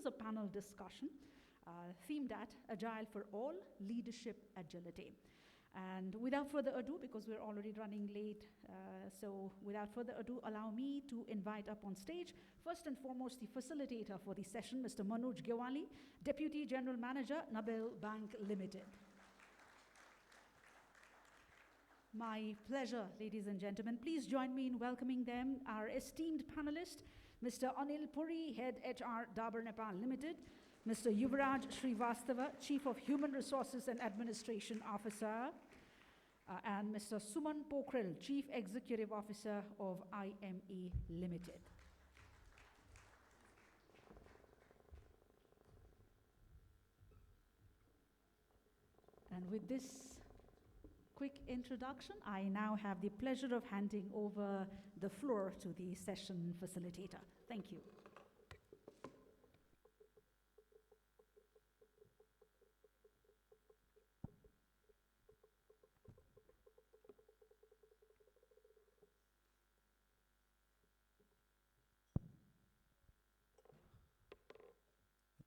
a panel discussion themed at Agile for All, Leadership Agility. And without further ado, because we're already running late, so without further ado, allow me to invite up on stage, first and foremost, the facilitator for the session, Mr. Manoj Gyawali, Deputy General Manager, Nabil Bank Limited. My pleasure, ladies and gentlemen. Please join me in welcoming them, our esteemed panelist, Mr. Anil Puri, Head HR, Dabur Nepal Limited, Mr. Yuvraj Shrivastava, Chief of Human Resources and Administration Officer, and Mr. Suman Pokharel, Chief Executive Officer of IME Limited. And with this quick introduction, I now have the pleasure of handing over the floor to the session facilitator. Thank you.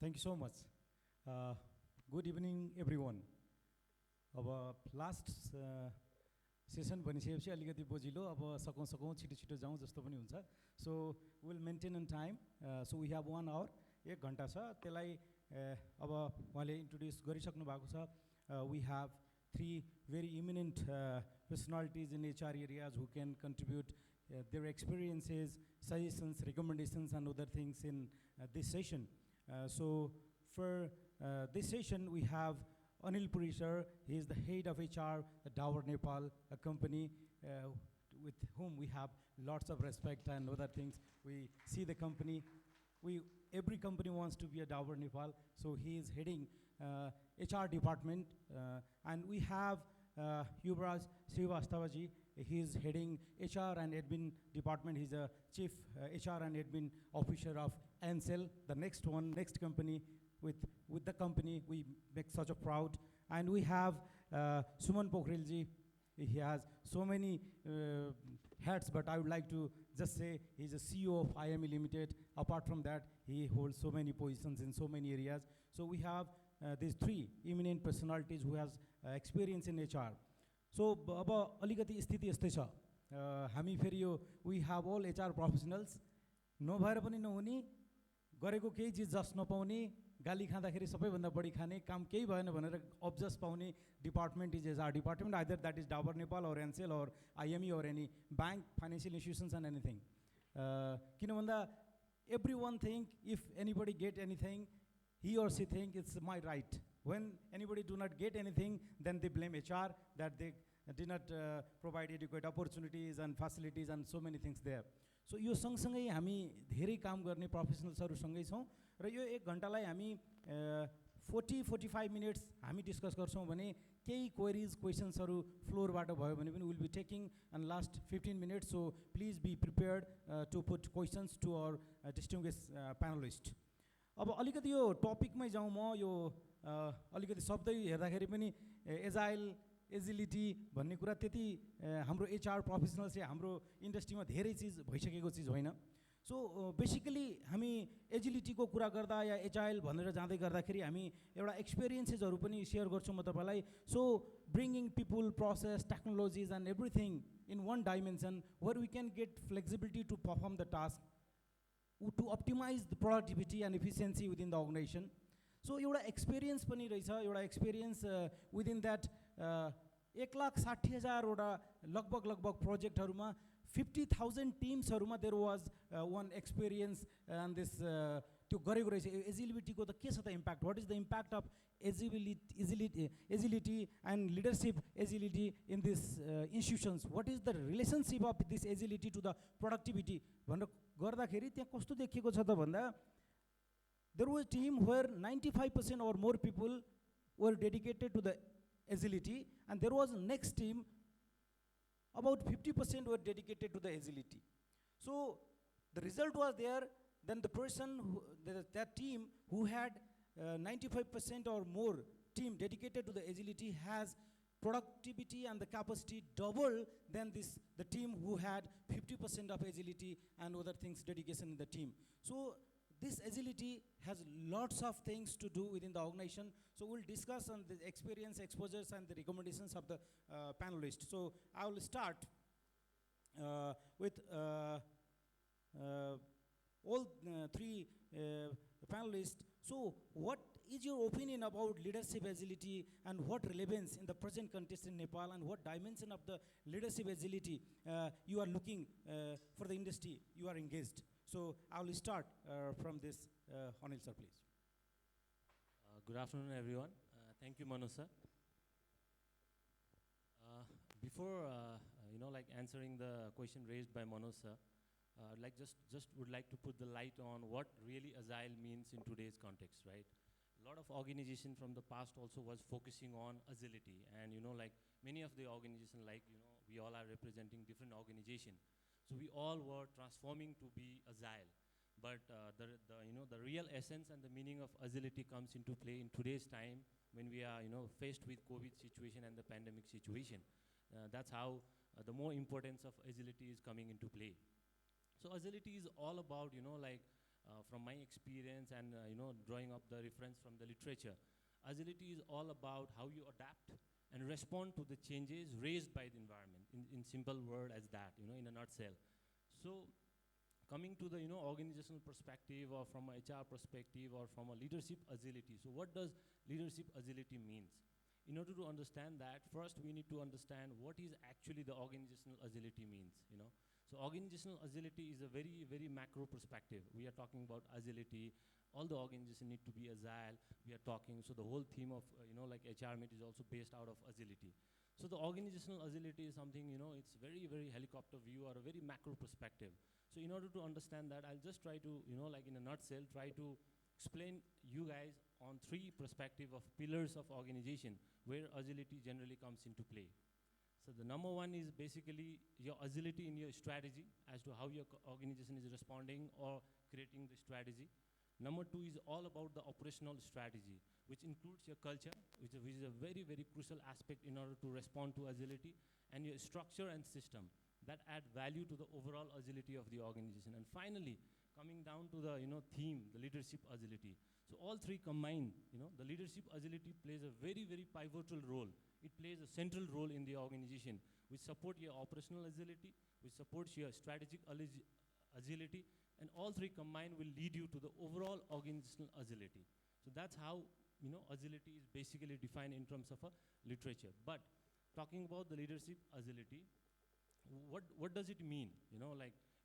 Thank you so much. Good evening, everyone. Our last session भनिसकेपछि अलिकति बोजिलो अब सकौं छिटो जाउँ जस्तो पनि हुन्छ. So we'll maintain on time. So we have 1 hour, 1 घण्टा छ. त्यसलाई अब उहाँले इन्ट्रोड्युस गरिसक्नु भएको छ. We have 3 very eminent personalities in HR areas who can contribute their experiences, suggestions, recommendations and other things in this session. So for this session we have Anil Puri sir. He is the head of HR at Dabur Nepal, a company with whom we have lots of respect and other things. We see the company. Every company wants to be a Dabur Nepal, so he is heading HR department. And we have Yuvraj Shrivastava ji. He is heading HR and admin department. He's a chief HR and admin officer of Ansel, the next company. With the company, we make such a proud. And we have Suman Pokharel ji. He has so many hats, but I would like to just say he's a CEO of IME Limited. Apart from that, he holds so many positions in so many areas. So we have these 3 eminent personalities who has experience in HR. So अब अलिकति स्थिति यस्तै छ. हामी फेरि यो we have all HR professionals. नभएर पनि नहुने, गरेको केही चिज जस नपाउने, गाली खाँदाखेरि सबैभन्दा बढी खाने, काम केही भएन भनेर अब्जस पाउने department is HR department. Either that is Dabur Nepal or Ansel or IME or any bank, financial institutions and anything. किन भन्दा everyone think if anybody get anything, he or she think it's my right. When anybody do not get anything, then they blame HR that they did not provide adequate opportunities and facilities and so many things there. So यो सँगसँगै हामी धेरै काम गर्ने प्रोफेसनल्सहरुसँगै छौं र यो 1 घण्टालाई हामी 40-45 minutes हामी discuss गर्छौं भने केही क्वेरीज क्वेशन्सहरु फ्लोरबाट भयो भने पनि we'll be taking in last 15 minutes. So please be prepared to put questions to our distinguished panelists. अब अलिकति यो टपिकमै जाउँ. म यो अलिकति शब्दै हेर्दाखेरि पनि एजाइल एजिलिटी भन्ने कुरा त्यति हाम्रो एचआर प्रोफेसनल्सले हाम्रो इन्डस्ट्रीमा धेरै चीज भइसकेको चीज होइन. सो बेसिकली हामी एजिलिटीको कुरा गर्दा या एजाइल भनेर जाँदै गर्दाखेरि हामी एउटा एक्सपिरियन्सेसहरु पनि शेयर गर्छौं म तपाईलाई. So bringing people, process, technologies and everything in one dimension where we can get flexibility to perform the task, to optimize the productivity and efficiency within the organization. So एउटा experience पनि रहेछ, एउटा experience within that 1,60,000 वटा लगभग प्रोजेक्टहरुमा 50,000 टिम्सहरुमा there was one experience and this त्यो गरेको रहेछ. एजिलिटीको त के छ त impact? What is the impact of agility and leadership agility in this institutions? What is the relationship of this agility to the productivity? भनेर गर्दाखेरि त्यहाँ कस्तो देखिएको छ त भन्दा there was a team where 95% or more people were dedicated to the agility, and there was a next team about 50% were dedicated to the agility. So the result was there. Then the person, that team who had 95% or more team dedicated to the agility has productivity and the capacity double than the team who had 50% of agility and other things dedication in the team. So this agility has lots of things to do within the organization. So we'll discuss on the experience, exposures, and the recommendations of the panelists. So I will start with all three panelists. So what is your opinion about leadership agility, and what relevance in the present context in Nepal, and what dimension of the leadership agility you are looking for the industry you are engaged? So I will start from this, Anil sir, please. Good afternoon, everyone. Thank you, Manoj sir. Before answering the question raised by Manoj sir, would like to put the light on what really Agile means in today's context, right? A lot of organization from the past also was focusing on agility, and many of the organization, we all are representing different organization, so we all were transforming to be Agile. But the real essence and the meaning of agility comes into play in today's time when we are faced with COVID situation and the pandemic situation. That's how the more importance of agility is coming into play. So agility is all about, from my experience and, drawing up the reference from the literature, agility is all about how you adapt and respond to the changes raised by the environment, in simple word as that, in a nutshell. So coming to the, organizational perspective, or from a HR perspective, or from a leadership agility. So what does leadership agility means? In order to understand that, first we need to understand what is actually the organizational agility means, So organizational agility is a very, very macro perspective. We are talking about agility. All the organizations need to be agile. We are talking, so the whole theme of, HR Meet is also based out of agility. So the organizational agility is something, it's very, very helicopter view, or a very macro perspective. So in order to understand that, I'll just try to, in a nutshell, try to explain you guys on three perspective of pillars of organization where agility generally comes into play. So the number one is basically your agility in your strategy as to how your organization is responding or creating the strategy. Number two is all about the operational strategy, which includes your culture, which is a very, very crucial aspect in order to respond to agility, and your structure and system that add value to the overall agility of the organization. And finally, coming down to the theme, the leadership agility. So all three combined, the leadership agility plays a very, very pivotal role. It plays a central role in the organization, which support your operational agility, which supports your strategic agility, and all three combined will lead you to the overall organizational agility. So that's how agility is basically defined in terms of a literature. But talking about the leadership agility, what does it mean?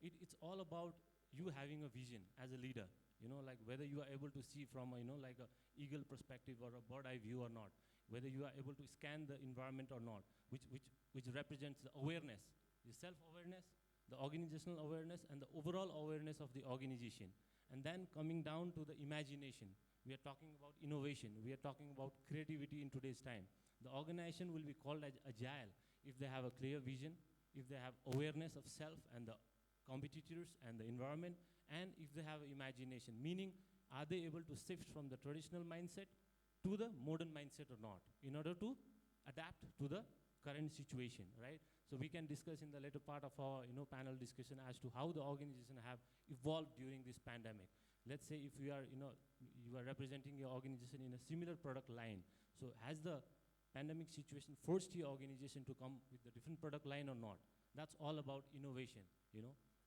It's all about you having a vision as a leader. Whether you are able to see from a a eagle perspective or a bird eye view or not, whether you are able to scan the environment or not, which represents the awareness, the self-awareness, the organizational awareness, and the overall awareness of the organization. And then coming down to the imagination, we are talking about innovation, we are talking about creativity in today's time. The organization will be called as agile if they have a clear vision, if they have awareness of self and the competitors and the environment, and if they have imagination, meaning are they able to shift from the traditional mindset to the modern mindset or not, in order to adapt to the current situation, right? So we can discuss in the later part of our panel discussion as to how the organization have evolved during this pandemic. Let's say if you are you are representing your organization in a similar product line, so has the pandemic situation forced your organization to come with a different product line or not? That's all about innovation,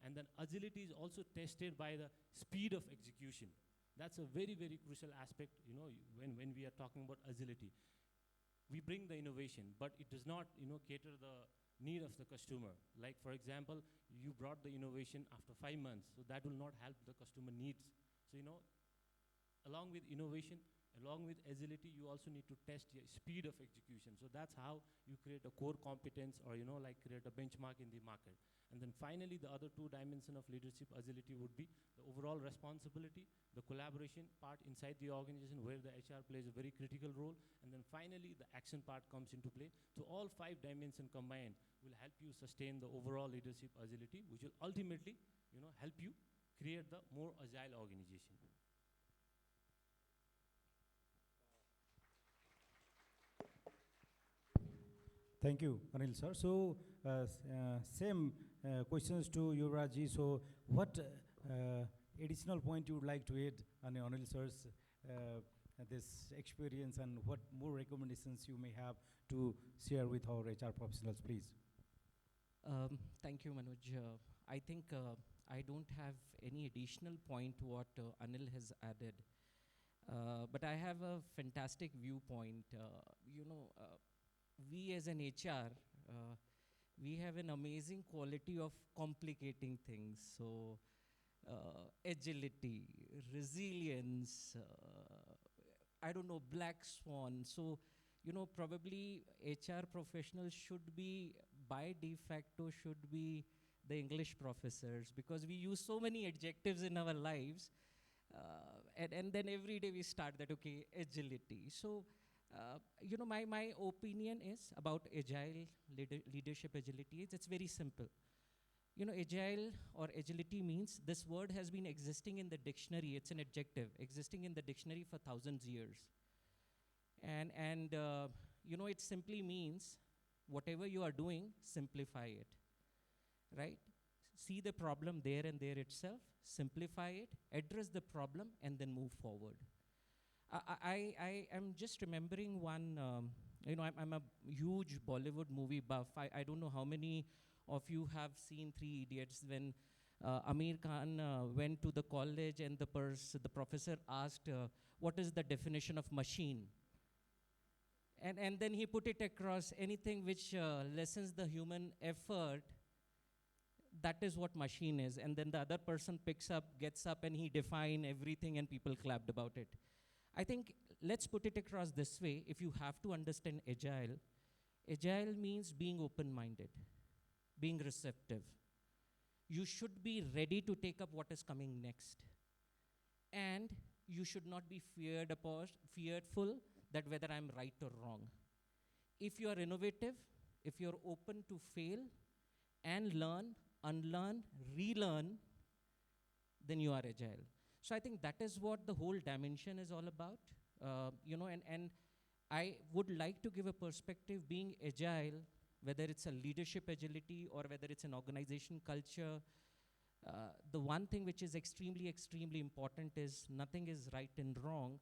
And then agility is also tested by the speed of execution. That's a very, very crucial aspect, when we are talking about agility. We bring the innovation, but it does not, cater the need of the customer. Like, for example, you brought the innovation after 5 months, so that will not help the customer needs. So, along with innovation, along with agility, you also need to test your speed of execution. So that's how you create a core competence, or, create a benchmark in the market. And then finally, the other two dimensions of leadership agility would be the overall responsibility, the collaboration part inside the organization, where the HR plays a very critical role, and then finally, the action part comes into play. So all 5 dimensions combined will help you sustain the overall leadership agility, which will ultimately, help you create the more agile organization. Thank you, Anil sir. So, same questions to Yuvraj ji. So, what additional point you would like to add on Anil sir's this experience, and what more recommendations you may have to share with our HR professionals, please? Thank you, Manoj. I think I don't have any additional point to what Anil has added. But I have a fantastic viewpoint. We as an HR, we have an amazing quality of complicating things. So, agility, resilience, I don't know, black swan. So, probably HR professionals should be, by de facto, should be the English professors, because we use so many adjectives in our lives. And then every day we start that, okay, agility. So, my opinion is about agile leadership agility. It's very simple. Agile or agility means this word has been existing in the dictionary. It's an adjective existing in the dictionary for thousands of years. And it simply means whatever you are doing, simplify it, right? See the problem there and there itself, simplify it, address the problem, and then move forward. I am just remembering one, I'm a huge Bollywood movie buff. I don't know how many of you have seen Three Idiots, when Amir Khan went to the college and the professor asked, what is the definition of machine? And then he put it across, anything which lessens the human effort, that is what machine is. And then the other person gets up, and he defined everything, and people clapped about it. I think, let's put it across this way. If you have to understand agile means being open-minded, being receptive. You should be ready to take up what is coming next. And you should not be fearful that whether I'm right or wrong. If you are innovative, if you're open to fail and learn, unlearn, relearn, then you are agile. So I think that is what the whole dimension is all about. And I would like to give a perspective. Being agile, whether it's a leadership agility or whether it's an organization culture, the one thing which is extremely, extremely important is nothing is right and wrong.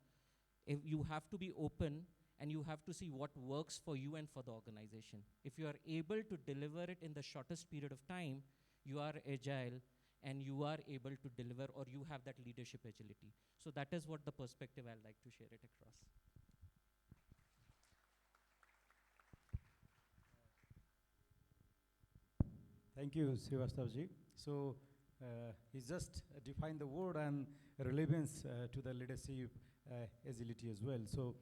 If you have to be open, and you have to see what works for you and for the organization. If you are able to deliver it in the shortest period of time, you are agile, and you are able to deliver, or you have that leadership agility. So that is what the perspective I'd like to share it across. Thank you, Srivastava-ji. So, he just defined the word and relevance to the leadership agility as well. So,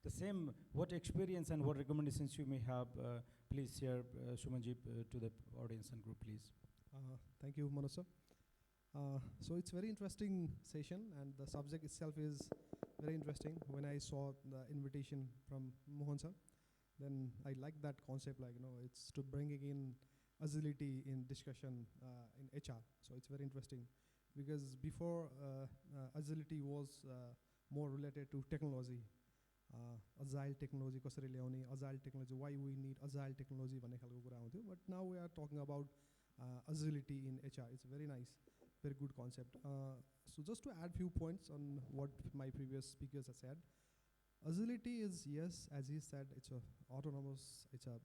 the same, what experience and what recommendations you may have, please share, Sumanji, to the audience and group, please. Thank you, Manoj sir. So it's very interesting session, and the subject itself is very interesting. When I saw the invitation from Mohan sir, then I like that concept, it's to bringing in agility in discussion in HR. So it's very interesting, because before agility was more related to technology. Agile technology, agile technology, why we need agile technology, but now we are talking about agility in HR. It's very nice, very good concept. So just to add few points on what my previous speakers have said, agility is, yes, as he said, it's a autonomous, it's a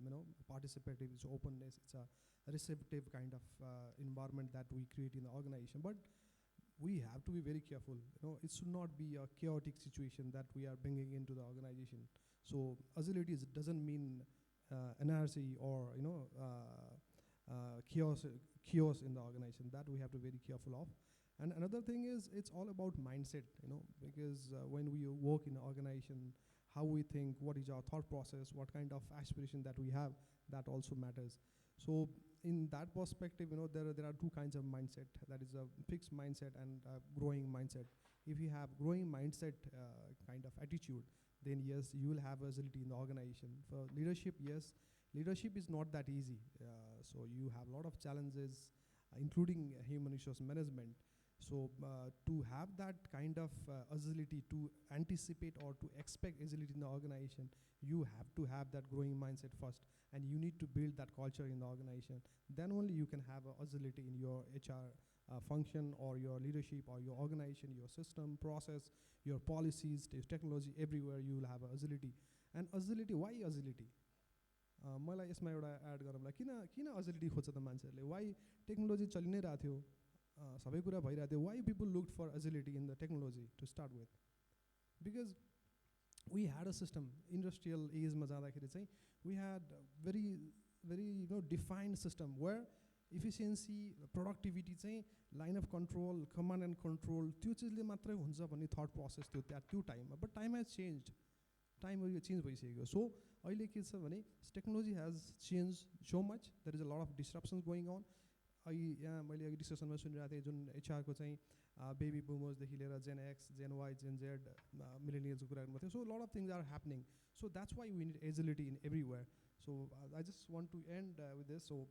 participative, it's openness, it's a receptive kind of environment that we create in the organization. But we have to be very careful. It should not be a chaotic situation that we are bringing into the organization. So agility doesn't mean anarchy or chaos in the organization. That we have to be very careful of. And another thing is, it's all about mindset, because when we work in an organization, how we think, what is our thought process, what kind of aspiration that we have, that also matters. So in that perspective, there are two kinds of mindset. That is a fixed mindset and a growing mindset. If you have growing mindset kind of attitude, then yes, you will have agility in the organization. For leadership, yes, leadership is not that easy. So you have a lot of challenges, including human resource management. So to have that kind of agility, to anticipate or to expect agility in the organization, you have to have that growing mindset first, and you need to build that culture in the organization. Then only you can have agility in your HR function or your leadership or your organization, your system, process, your policies, technology, everywhere you will have agility. And agility, why agility? मलाई यसमा एउटा add गरौँला किन agility खोज्छ त मान्छेहरूले वाइ technology चलि नै रहेको थियो सबै कुरा भइरहेको थियो why people looked for agility in the technology to start with because we had a system industrial एजमा जाँदाखेरि चाहिँ we had very very defined system where efficiency productivity चाहिँ line of control command and control त्यो चिजले मात्रै हुन्छ भन्ने thought process थियो त्यो टाइममा but time has change time change भइसक्यो सो अहिले के छ भने technology has change so much there is a lot of डिस्ट्रप्सन्स going on यहाँ मैले अघि डिस्कसनमा सुनिरहेको थिएँ जुन एचआरको चाहिँ बेबी बुमर्सदेखि लिएर gen X gen Y gen Z मिलेनियल्सको कुरा गर्नुभएको थियो so lot of things are happening so that's why we need agility in everywhere so I just want to end with this so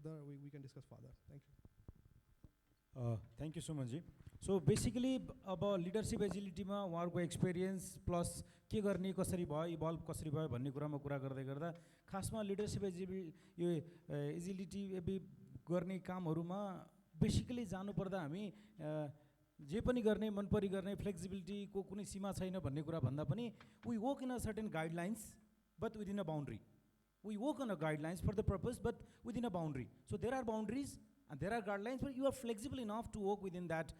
other we can discuss further thank you thank you Suman ji so basically अब leadership एजिलिटीमा उहाँहरूको experience plus के गर्ने कसरी भयो evolve कसरी भयो भन्ने कुरामा कुरा गर्दै गर्दा खासमा लिडरसिप यो एजिलिटी गर्ने कामहरूमा बेसिकली जानुपर्दा हामी जे पनि गर्ने मनपरी गर्ने फ्लेक्सिबिलिटीको कुनै सीमा छैन भन्ने कुरा भन्दा पनि we work in a certain guidelines but within a boundary we work on a guidelines for the purpose but within a boundary so there are boundaries and there are guidelines but you are flexible enough to work within that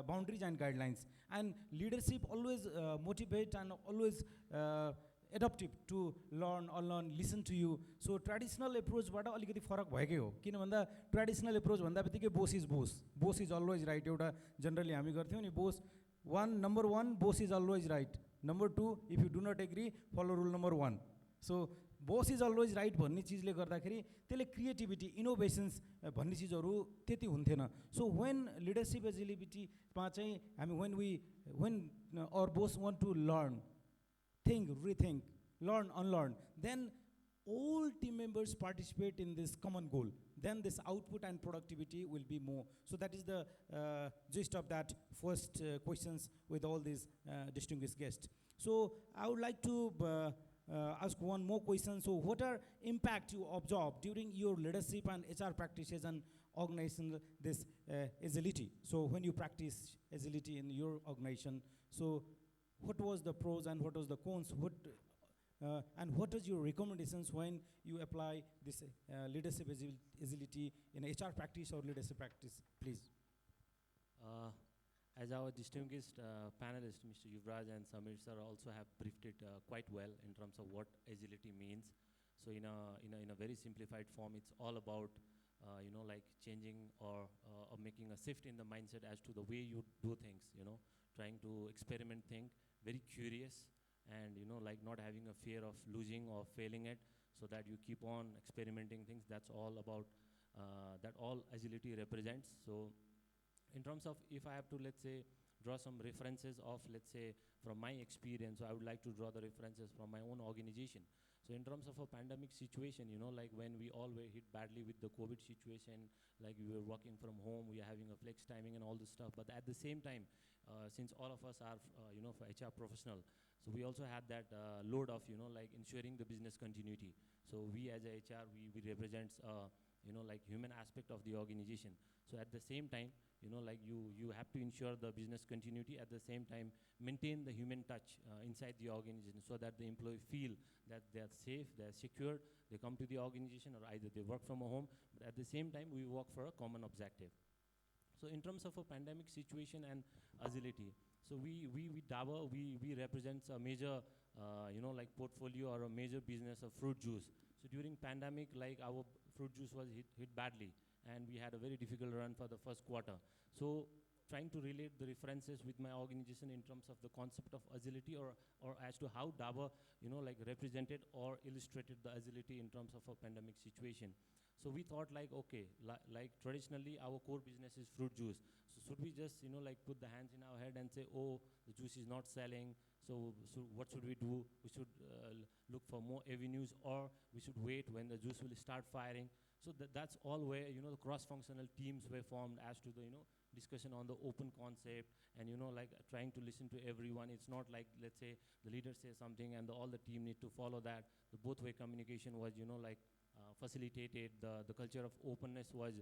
boundaries and guidelines and leadership always motivate and always adaptive to learn listen to you so traditional approach बाट अलिकति फरक भएकै हो किन भन्दा traditional approach भन्दा बित्तिकै boss is always right एउटा जनरली हामी गर्थ्यौँ नि number one boss is always right number two if you do not agree follow rule number one so boss is always right भन्ने चिजले गर्दाखेरि त्यसले क्रिएटिभिटी इनोभेसन्स भन्ने चिजहरू त्यति हुन्थेन सो वेन लिडरसिप एजिलिटीमा चाहिँ हामी when our boss want to learn think rethink learn unlearn then all team members participate in this common goal then this output and productivity will be more so that is the gist of that first questions with all these distinguished guests so I would like to ask one more question so what are impact you observed during your leadership and HR practices and organizing this agility so when you practice agility in your organization so what was the pros and what was the cons and what is your recommendations when you apply this leadership agility in HR practice or leadership practice, please? As our distinguished panelists, Mr. Yuvraj and Samir sir, also have briefed it quite well in terms of what agility means. So in a very simplified form, it's all about like changing or making a shift in the mindset as to the way you do things. Trying to experiment, think, very curious. And like not having a fear of losing or failing it so that you keep on experimenting things that's all about that all agility represents so in terms of if I have to let's say draw some references of let's say from my experience so I would like to draw the references from my own organization so in terms of a pandemic situation like when we all were hit badly with the COVID situation like we were working from home we are having a flex timing and all this stuff but at the same time since all of us are for HR professional so we also had that load of like ensuring the business continuity so we as a HR we represents like human aspect of the organization so at the same time like you have to ensure the business continuity at the same time maintain the human touch inside the organization so that the employee feel that they are safe they are secured they come to the organization or either they work from a home but at the same time we work for a common objective so in terms of a pandemic situation and agility so we Dabur we represents a major like portfolio or a major business of fruit juice so during pandemic like our fruit juice was hit badly and we had a very difficult run for the first quarter so trying to relate the references with my organization in terms of the concept of agility or as to how Dabur like represented or illustrated the agility in terms of a pandemic situation so we thought like okay like traditionally our core business is fruit juice so should we just like put the hands in our head and say oh the juice is not selling so what should we do we should look for more avenues or we should wait when the juice will start firing so that's all where the cross functional teams were formed as to the discussion on the open concept and like trying to listen to everyone it's not like let's say the leader says something and all the team need to follow that the both way communication was like facilitated, the culture of openness was,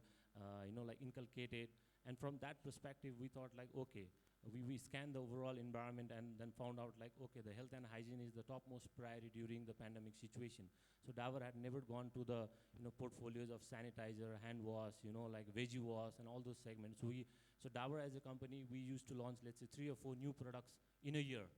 like inculcated. And from that perspective, we thought like, okay, we scanned the overall environment and then found out like, okay, the health and hygiene is the topmost priority during the pandemic situation. So Dabur had never gone to the, portfolios of sanitizer, hand wash, like veggie wash and all those segments. So Dabur as a company, we used to launch, let's say 3 or 4 new products in a year,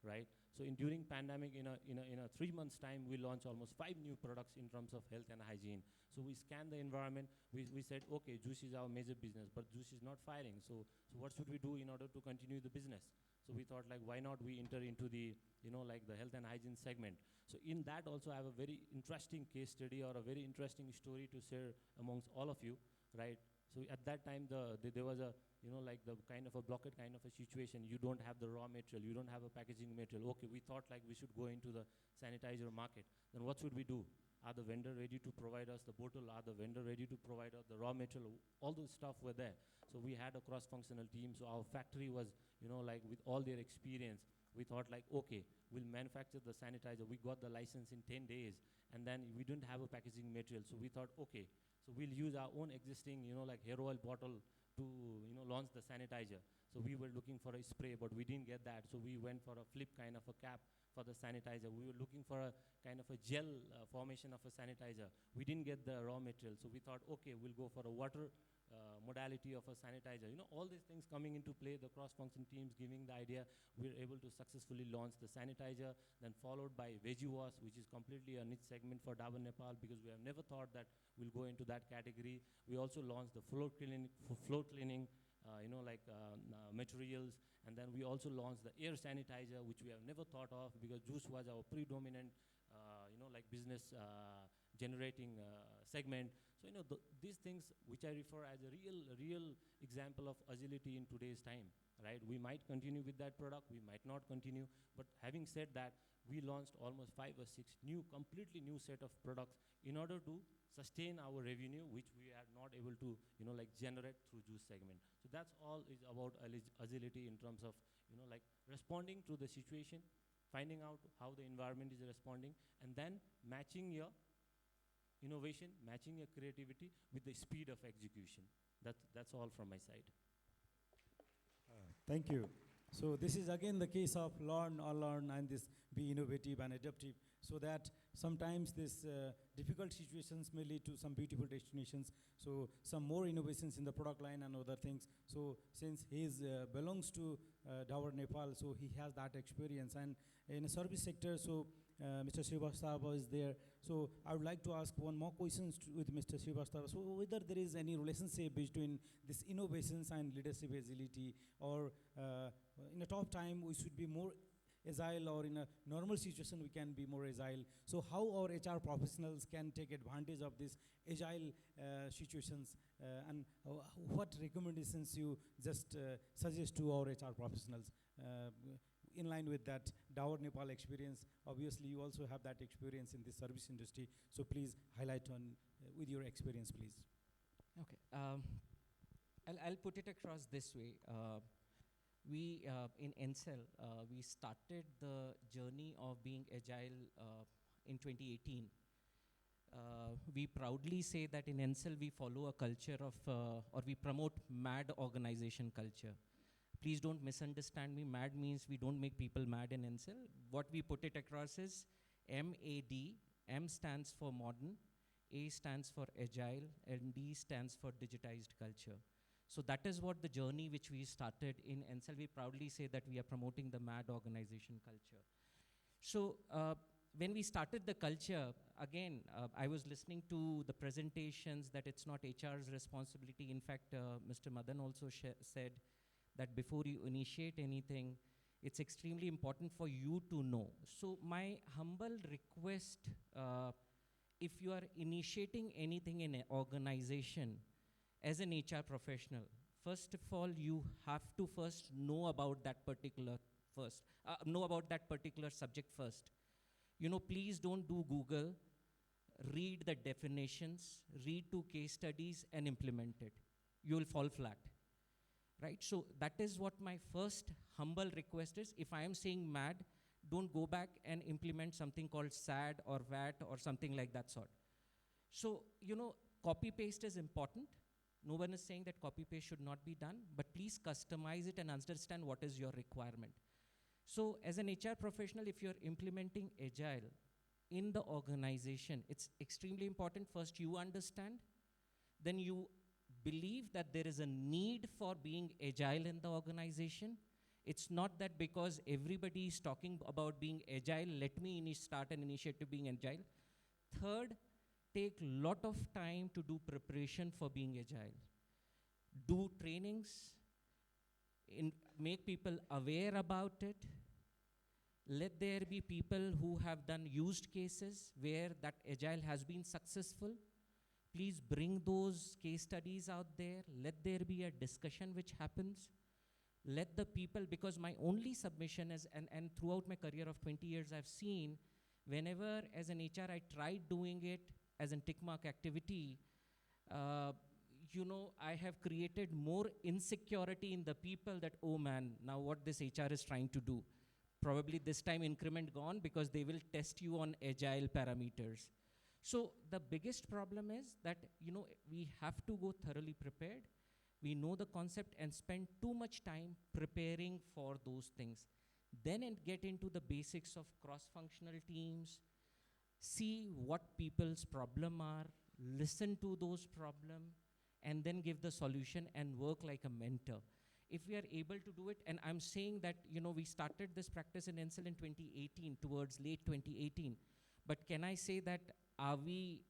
right? So during pandemic, in a 3 months time, we launched almost 5 new products in terms of health and hygiene. So we scanned the environment. We said, okay, juice is our major business, but juice is not firing. So what should we do in order to continue the business? So we thought like, why not we enter into the, like the health and hygiene segment. So in that also I have a very interesting case study or a very interesting story to share amongst all of you, right? So at that time, there was a, like the kind of a blockade kind of a situation. You don't have the raw material, you don't have a packaging material. Okay, we thought like we should go into the sanitizer market. Then what should we do? Are the vendor ready to provide us the bottle? Are the vendor ready to provide us the raw material? All those stuff were there. So we had a cross-functional team. So our factory was, like with all their experience, we thought like, okay, we'll manufacture the sanitizer. We got the license in 10 days, and then we didn't have a packaging material. So we thought, okay, so we'll use our own existing, like hair oil bottle to, launch the sanitizer. So we were looking for a spray, but we didn't get that. So we went for a flip kind of a cap for the sanitizer. We were looking for a kind of a gel formation of a sanitizer. We didn't get the raw material. So we thought, okay, we'll go for a water modality of a sanitizer. All these things coming into play, the cross-function teams giving the idea, we were able to successfully launch the sanitizer, then followed by veggie wash, which is completely a niche segment for Dabur Nepal, because we have never thought that we'll go into that category. We also launched the floor cleaning, materials, and then we also launched the air sanitizer, which we have never thought of, because juice was our predominant, like business generating segment. So these things which I refer as a real example of agility in today's time, right? We might continue with that product, we might not continue, but having said that, we launched almost 5 or 6 completely new set of products in order to sustain our revenue, which we are not able to, like generate through juice segment. So that's all is about agility in terms of, like responding to the situation, finding out how the environment is responding, and then matching your innovation, matching your creativity with the speed of execution. That's all from my side. Thank you. So this is again the case of learn, and this be innovative and adaptive, so that sometimes this difficult situations may lead to some beautiful destinations. So some more innovations in the product line and other things. So since he belongs to Dabur Nepal, so he has that experience. And in the service sector, so Mr. Shrivastava is there. So I would like to ask one more question with Mr. Shrivastava. So whether there is any relationship between this innovations and leadership agility, or in a tough time we should be more agile, or in a normal situation we can be more agile. So how our HR professionals can take advantage of these agile situations, and what recommendations you just suggest to our HR professionals in line with that Dabur Nepal experience? Obviously you also have that experience in the service industry, so please highlight on with your experience, please. Okay, I'll put it across this way. We in Encel, we started the journey of being agile in 2018. We proudly say that in Encel we follow a culture of, or we promote MAD organization culture. Please don't misunderstand me. MAD means we don't make people mad in Encel. What we put it across is MAD. M stands for modern, A stands for agile, and D stands for digitized culture. So that is what the journey which we started in Encel. We proudly say that we are promoting the MAD organization culture. So when we started the culture, again, I was listening to the presentations that it's not HR's responsibility. In fact, Mr. Madan also said that before you initiate anything, it's extremely important for you to know. So my humble request, if you are initiating anything in an organization as an HR professional, first of all, you have to first know about that particular subject first. Please don't do Google, read the definitions, read 2 case studies and implement it. You will fall flat. Right? So that is what my first humble request is. If I am saying MAD, don't go back and implement something called SAD or VAT or something like that sort. So, copy paste is important. No one is saying that copy paste should not be done, but please customize it and understand what is your requirement. So as an HR professional, if you're implementing Agile in the organization, it's extremely important. First, you understand, then you believe that there is a need for being Agile in the organization. It's not that because everybody is talking about being Agile, let me start an initiative being Agile. Third, take lot of time to do preparation for being Agile. Do trainings, make people aware about it. Let there be people who have done used cases where that Agile has been successful. Please bring those case studies out there. Let there be a discussion which happens. Let the people, because my only submission is, and throughout my career of 20 years, I've seen whenever as an HR I tried doing it as an tick mark activity, I have created more insecurity in the people that, oh man, now what this HR is trying to do. Probably this time increment gone because they will test you on Agile parameters. So the biggest problem is that, we have to go thoroughly prepared. We know the concept and spend too much time preparing for those things. Then get into the basics of cross-functional teams, see what people's problem are, listen to those problems, and then give the solution and work like a mentor. If we are able to do it, and I'm saying that, we started this practice in Encel in 2018, towards late 2018. But can I say that, are we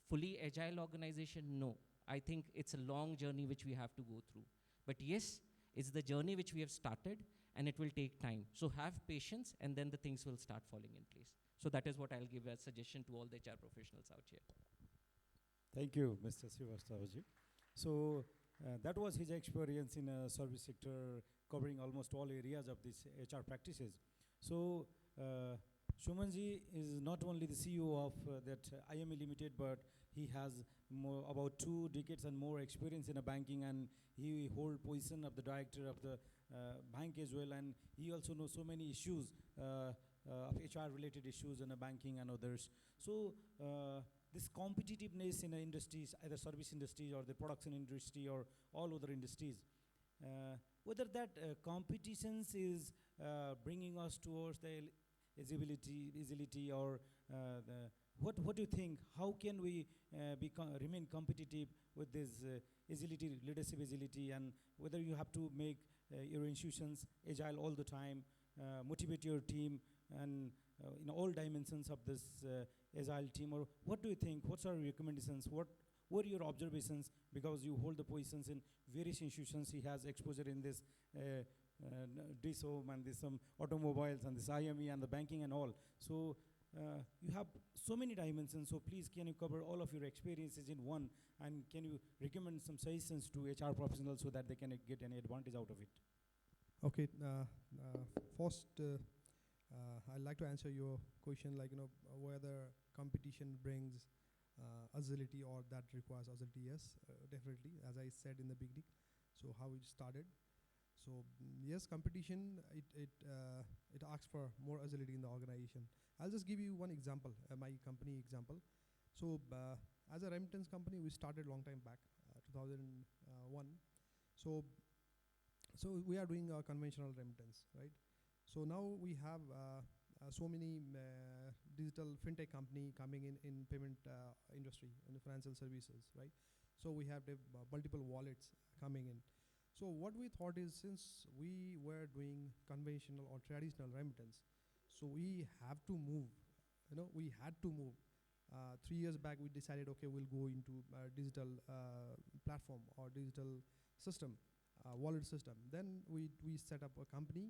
fully Agile organization? No. I think it's a long journey which we have to go through. But yes, it's the journey which we have started, and it will take time. So have patience, and then the things will start falling in place. So that is what I'll give as suggestion to all the HR professionals out here. Thank you, Mr. Srivastava-ji. So that was his experience in a service sector, covering almost all areas of these HR practices. So Sumanji is not only the CEO of that IME Limited, but he has about 2 decades and more experience in a banking, and he hold position of the director of the bank as well, and he also knows so many issues of HR related issues in a banking and others. So this competitiveness in industries, either service industry or the production industry or all other industries, whether that competitions is bringing us towards the agility or what do you think? How can we remain competitive with this agility, leadership agility, and whether you have to make your institutions agile all the time, motivate your team, and in all dimensions of this agile team, or what do you think? What's our recommendations? What were your observations? Because you hold the positions in various institutions, he has exposure in this DSOM and this automobiles and this IME and the banking and all. So you have so many dimensions, so please can you cover all of your experiences in one, and can you recommend some suggestions to HR professionals so that they can get any advantage out of it? Okay, first I'd like to answer your question, like, whether competition brings agility or that requires agility. Yes, definitely, as I said in the beginning. So how it started. So yes, competition, it asks for more agility in the organization. I'll just give you one example, my company example. So as a remittance company, we started long time back, 2001. So we are doing a conventional remittance, right? So now we have so many digital fintech company coming in payment industry, in the financial services, right? So we have multiple wallets coming in. So what we thought is, since we were doing conventional or traditional remittance, so we have to move, we had to move. 3 years back, we decided, okay, we'll go into digital platform or digital system, wallet system. Then we set up a company,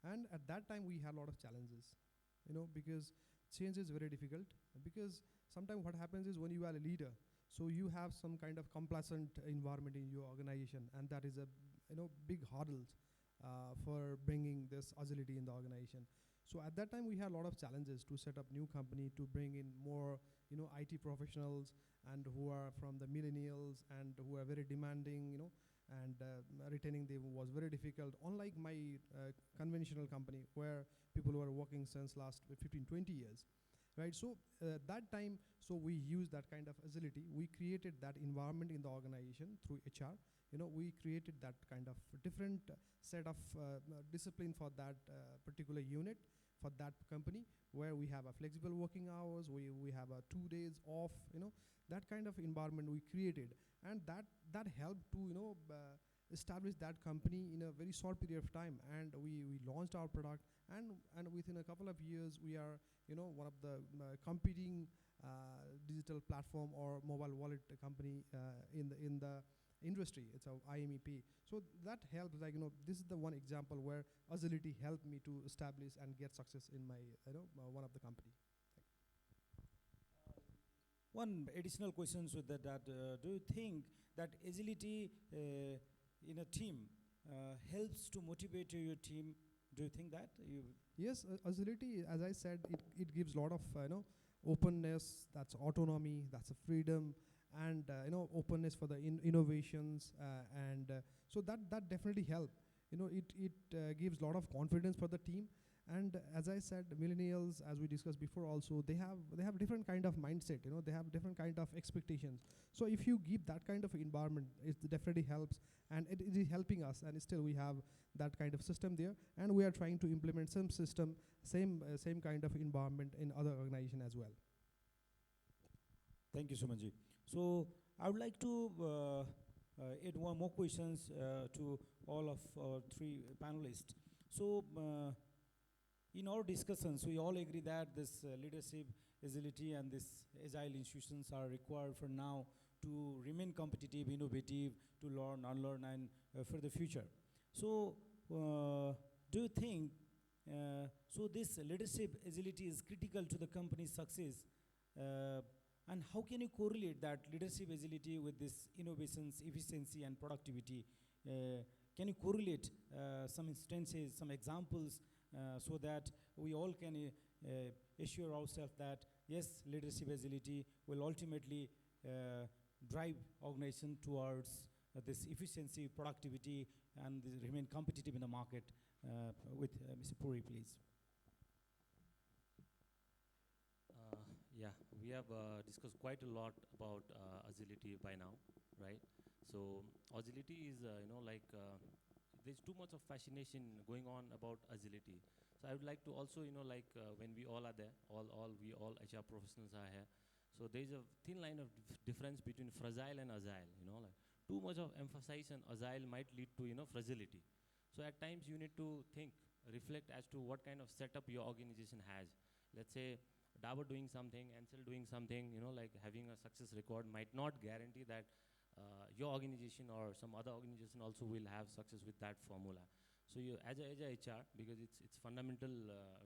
and at that time we had a lot of challenges, because change is very difficult. Because sometimes what happens is, when you are a leader, so you have some kind of complacent environment in your organization, and that is a big hurdle for bringing this agility in the organization. So at that time we had a lot of challenges to set up new company, to bring in more IT professionals, and who are from the millennials, and who are very demanding, and retaining them was very difficult. Unlike my conventional company, where people were working since last 15, 20 years. right? So that time, so we use that kind of agility. We created that environment in the organization through HR. We created that kind of different set of discipline for that particular unit, for that company, where we have a flexible working hours, we have a 2 days off, that kind of environment we created. And that helped to, establish that company in a very short period of time. And we launched our product, and within a couple of years, we are, one of the competing digital platform or mobile wallet company in the industry. It's a IMEP. So that helps, this is the one example where agility helped me to establish and get success in my, one of the company. One additional questions with that, do you think that agility in a team helps to motivate your team? Do you think that? Yes, agility, as I said, it gives a lot of, openness, that's autonomy, that's a freedom, and openness for the innovations, and so that definitely help. It gives a lot of confidence for the team. And as I said, millennials, as we discussed before also, they have different kind of mindset, they have different kind of expectations. So if you give that kind of environment, it definitely helps, and it is helping us, and still we have that kind of system there, and we are trying to implement some system, same kind of environment in other organization as well. Thank you, Sumanji. So I would like to add one more questions to all of our three panelists. So in our discussions, we all agree that this leadership, agility, and this agile institutions are required for now to remain competitive, innovative, to learn, unlearn, and for the future. So do you think, so this leadership agility is critical to the company's success? And how can you correlate that leadership agility with this innovations, efficiency, and productivity? Can you correlate some instances, some examples, so that we all can assure ourselves that, yes, leadership agility will ultimately drive organization towards this efficiency, productivity, and remain competitive in the market? With Mr. Puri, please. Yeah, we have discussed quite a lot about agility by now, right? So agility is, there's too much of fascination going on about agility. So I would like to also, when we all are there, we all HR professionals are here. So there's a thin line of difference between fragile and agile. Too much of emphasis on agile might lead to, fragility. So at times you need to think, reflect as to what kind of setup your organization has. Let's say Dabur doing something, Ansel doing something, having a success record might not guarantee that your organization or some other organization also will have success with that formula. So you, as a HR, because it's fundamental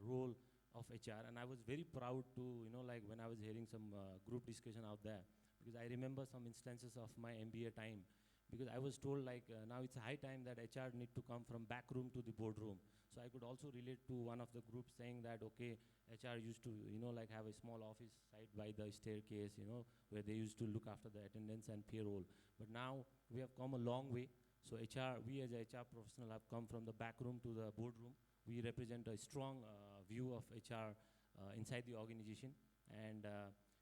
role of HR, and I was very proud to, when I was hearing some group discussion out there, because I remember some instances of my MBA time, because I was told now it's a high time that HR need to come from back room to the boardroom. So I could also relate to one of the groups saying that, okay, HR used to, have a small office side by the staircase, where they used to look after the attendance and payroll. But now we have come a long way. So we as a HR professional have come from the back room to the boardroom. We represent a strong view of HR inside the organization. And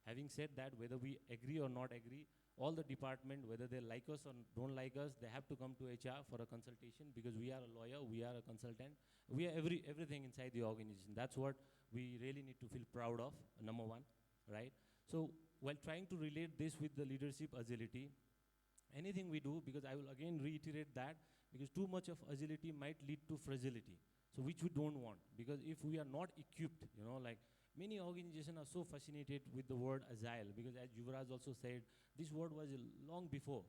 having said that, whether we agree or not agree, all the department, whether they like us or don't like us, they have to come to HR for a consultation, because we are a lawyer, we are a consultant, we are everything inside the organization. That's what we really need to feel proud of, number one, right? So while trying to relate this with the leadership agility, anything we do, because I will again reiterate that, because too much of agility might lead to fragility, so which we don't want, because if we are not equipped, many organizations are so fascinated with the word agile, because as Yuvraj also said, this word was long before,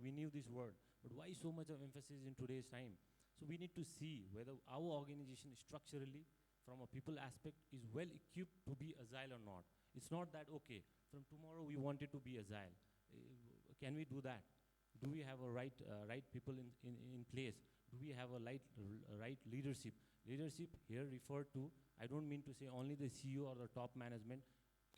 we knew this word, but why so much of emphasis in today's time? So we need to see whether our organization structurally, from a people aspect, is well equipped to be agile or not. It's not that, okay, from tomorrow we wanted to be agile. Can we do that? Do we have a right people in place? Do we have a right leadership? Leadership here referred to, I don't mean to say only the CEO or the top management.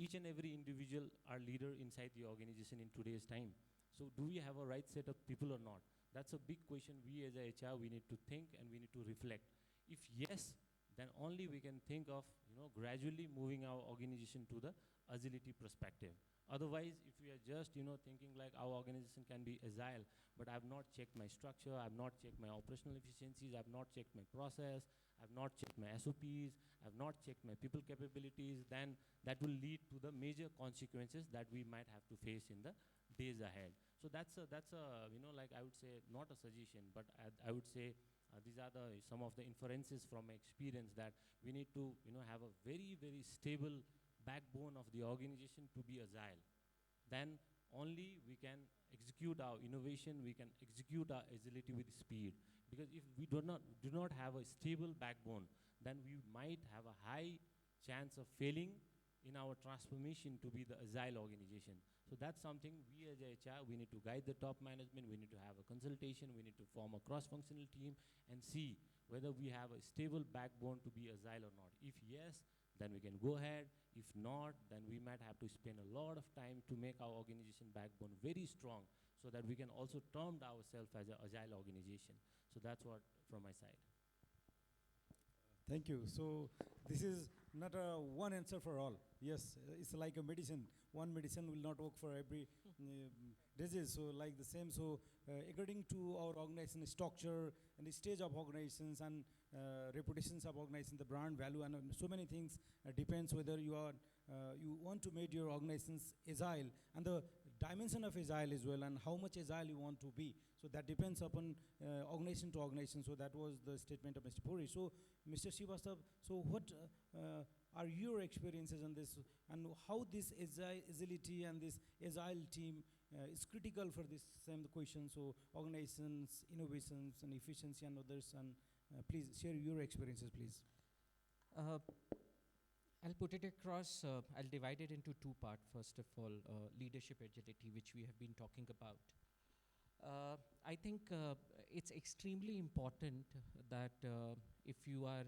Each and every individual are leader inside the organization in today's time. So do we have a right set of people or not? That's a big question we as a HR, we need to think and we need to reflect. If yes, then only we can think of, gradually moving our organization to the agility perspective. Otherwise, if we are just, thinking like our organization can be agile, but I've not checked my structure, I've not checked my operational efficiencies, I've not checked my process, I've not checked my SOPs, I've not checked my people capabilities, then that will lead to the major consequences that we might have to face in the days ahead. So that's a like I would say, not a suggestion, but I would say these are some of the inferences from my experience, that we need to, have a very, very stable backbone of the organization to be agile. Then only we can execute our innovation, we can execute our agility with speed. Because if we do not have a stable backbone, then we might have a high chance of failing in our transformation to be the agile organization. So that's something we as HR, we need to guide the top management, we need to have a consultation, we need to form a cross-functional team and see whether we have a stable backbone to be agile or not. If yes, then we can go ahead. If not, then we might have to spend a lot of time to make our organization backbone very strong, so that we can also term ourselves as an agile organization. So that's what from my side. Thank you. So this is not a one answer for all. Yes, it's like a medicine. One medicine will not work for every disease. So like the same. So according to our organization structure and the stage of organizations and reputations of organization, the brand value and so many things depends whether you are you want to make your organizations agile and the dimension of agile as well, and how much agile you want to be. So that depends upon organization to organization. So that was the statement of Mr. Puri. So Mr. Shrivastava, so what are your experiences on this, and how this agility and this agile team is critical for this same question? So organizations, innovations, and efficiency and others, and please share your experiences, please. I'll put it across, I'll divide it into two parts. First of all, leadership agility, which we have been talking about. I think it's extremely important that if you are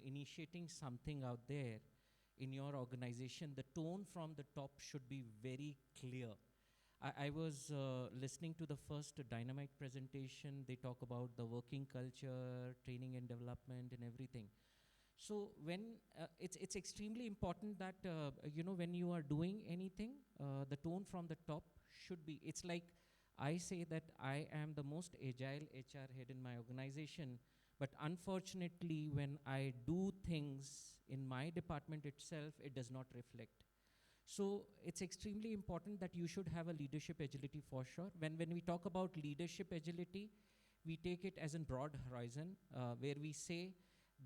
initiating something out there in your organization, the tone from the top should be very clear. I was listening to the first Dynamite presentation. They talk about the working culture, training and development and everything. So when it's extremely important that when you are doing anything, the tone from the top should be. It's like I say that I am the most agile HR head in my organization, but unfortunately, when I do things in my department itself, it does not reflect. So it's extremely important that you should have a leadership agility for sure. When we talk about leadership agility, we take it as a broad horizon where we say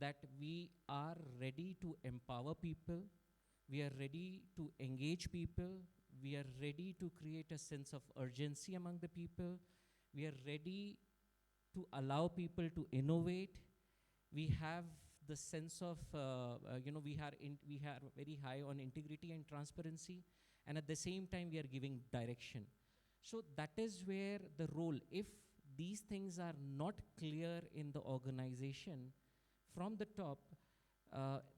that we are ready to empower people, we are ready to engage people, we are ready to create a sense of urgency among the people, we are ready to allow people to innovate. We have the sense of, we are very high on integrity and transparency, and at the same time we are giving direction. So that is where the role, if these things are not clear in the organization, from the top,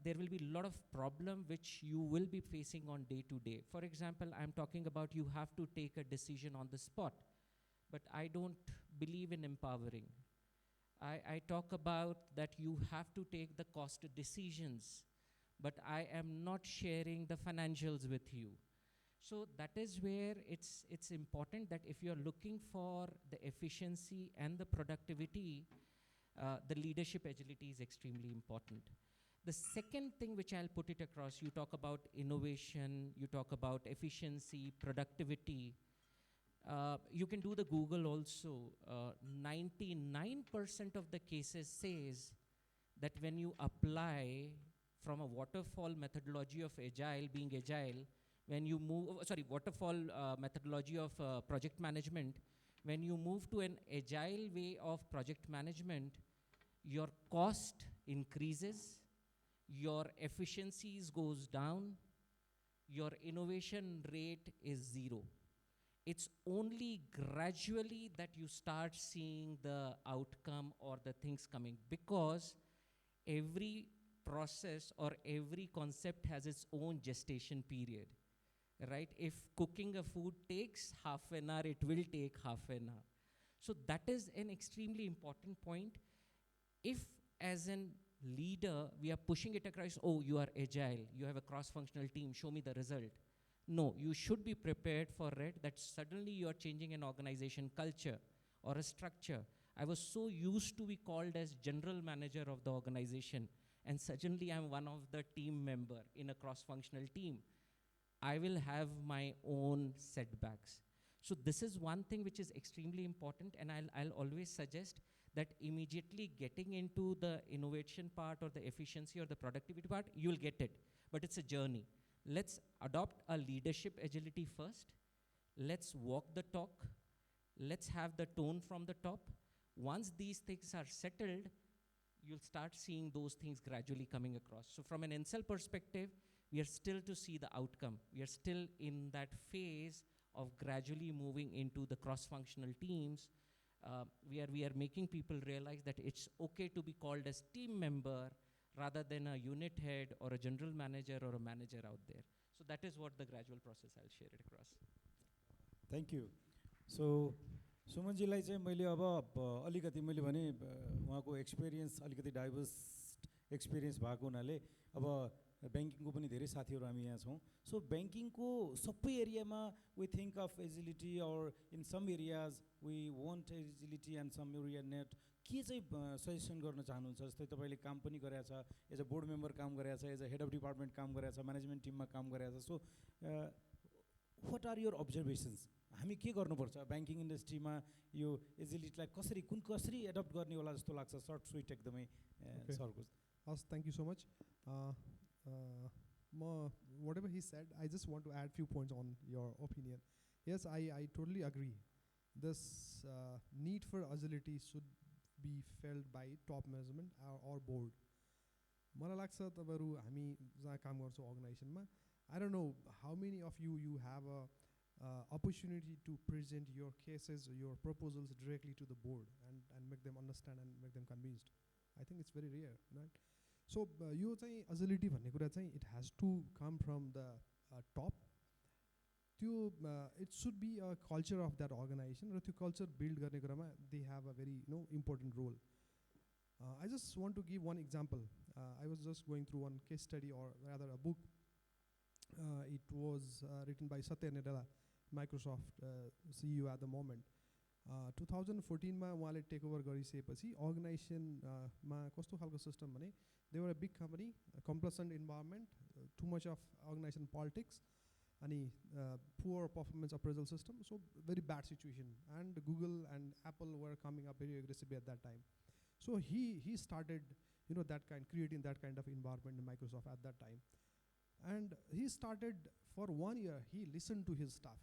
there will be a lot of problem which you will be facing on day to day. For example, I'm talking about you have to take a decision on the spot, but I don't believe in empowering. I talk about that you have to take the cost decisions, but I am not sharing the financials with you. So that is where it's important that if you're looking for the efficiency and the productivity, the leadership agility is extremely important. The second thing which I'll put it across, you talk about innovation, you talk about efficiency, productivity. You can do the Google also. 99% of the cases says that when you apply from a waterfall methodology of agile, being agile, when you move, waterfall methodology of project management, when you move to an agile way of project management, your cost increases, your efficiencies goes down, your innovation rate is zero. It's only gradually that you start seeing the outcome or the things coming, because every process or every concept has its own gestation period, right? If cooking a food takes half an hour, it will take half an hour. So that is an extremely important point. If as an leader, we are pushing it across, oh, you are agile, you have a cross-functional team, show me the result. No, you should be prepared for it that suddenly you are changing an organization culture or a structure. I was so used to be called as general manager of the organization, and suddenly I'm one of the team member in a cross-functional team. I will have my own setbacks. So this is one thing which is extremely important, and I'll always suggest that immediately getting into the innovation part or the efficiency or the productivity part, you'll get it, but it's a journey. Let's adopt a leadership agility first. Let's walk the talk. Let's have the tone from the top. Once these things are settled, you'll start seeing those things gradually coming across. So from an NCEL perspective, we are still to see the outcome. We are still in that phase of gradually moving into the cross-functional teams. We are making people realize that it's okay to be called as team member rather than a unit head or a general manager or a manager out there. So that is what the gradual process, I'll share it across. Thank you so सुमनजीलाई चाहिँ मैले अब अलिकति मैले भने उहाँको experience अलिकति diverse experience भएको हुनाले अब ब्याङ्किङको पनि धेरै साथीहरू हामी यहाँ छौँ सो ब्याङ्किङको सबै एरियामा we think of agility or in some areas we want agility and some area नेट के चाहिँ सजेसन गर्न चाहनुहुन्छ जस्तै तपाईँले काम पनि गरेको छ एज अ बोर्ड मेम्बर काम गरेको छ as a head of department काम गरेको छ म्यानेजमेन्ट टिममा काम गरेको छ so what are your observations हामी के गर्नुपर्छ ब्याङ्किङ इन्डस्ट्रीमा यो एजिलिटीलाई कसरी एडप्ट गर्ने होला जस्तो लाग्छ सर्ट स्विट एकदमै सरको हस् thank you so much whatever he said, I just want to add few points on your opinion. Yes, I totally agree. This need for agility should be felt by top management or board. मलाई लाग्छ तपाईहरु हामी जहाँ काम गर्छौं अर्गनाइजेसनमा I don't know how many of you have a opportunity to present your cases or your proposals directly to the board and make them understand and make them convinced. I think it's very rare, right? So यो चाहिँ agility भन्ने कुरा चाहिँ it has to come from the top. त्यो it should be a culture of that organization र त्यो culture build गर्ने कुरामा they have a very important role. I just want to give one example. I was just going through one case study or rather a book. It was written by Satya Nadella, Microsoft CEO at the moment. 2014 मा उहाँले take over गरिसकेपछि अर्गनाइजेसनमा कस्तो खालको system भने they were a big company, a complacent environment, too much of organization politics, अनि poor performance appraisal system, so very bad situation. And Google and Apple were coming up very aggressively at that time. So he started, creating that kind of environment in Microsoft at that time. And he started for 1 year. He listened to his staff.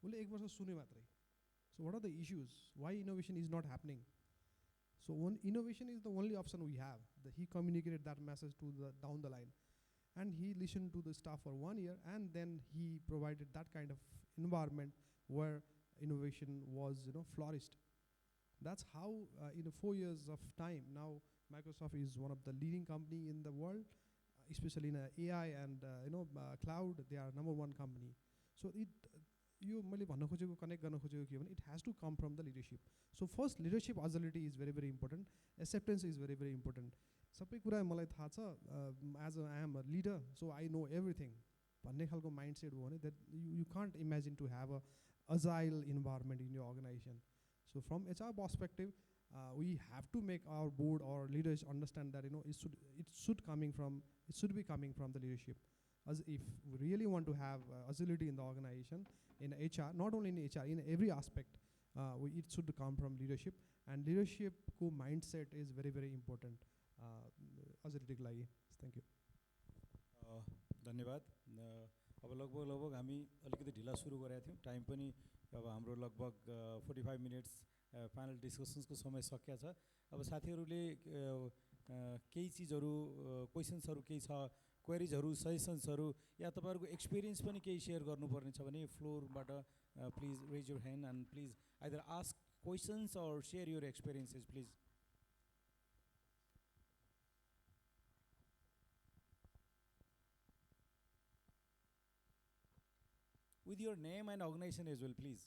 उसले एक वर्ष सुने मात्रै. So what are the issues? Why innovation is not happening? So innovation is the only option we have. He communicated that message to down the line. And he listened to the staff for 1 year, and then he provided that kind of environment where innovation was, flourished. That's how, in 4 years of time, now Microsoft is one of the leading company in the world, especially in AI and cloud. They are #1 company. So यो मैले भन्न खोजेको connect गर्न खोजेको के भने it has to come from the leadership. So first leadership agility is very very important. Acceptance is very very important. सबै कुरा मलाई थाहा छ as I am a leader, so I know everything भन्ने खालको माइन्डसेट हो भने that you can't imagine to have a agile environment in your organization. So from HR perspective, we have to make our board or leaders understand that it should be coming from the leadership. As if we really want to have agility in the organization, in HR, not only in HR, in every aspect, it should come from leadership. And leadership ko mindset is very very important. Agility को लागि. Thank you. धन्यवाद. अब लगभग हामी अलिकति ढिला सुरु गरेका थियौँ. टाइम पनि अब हाम्रो लगभग 45 मिनट्स प्यानल डिस्कसन्सको समय सकिया छ. अब साथीहरूले केही चिजहरू क्वेसन्सहरू केही छ, क्वेरिजहरू, सजेसन्सहरू या तपाईहरुको एक्सपिरियन्स पनि केही शेयर गर्नुपर्ने छ भने फ्लोरबाट please raise your hand and please either ask questions or share your experiences please. With your name and organization as well, please.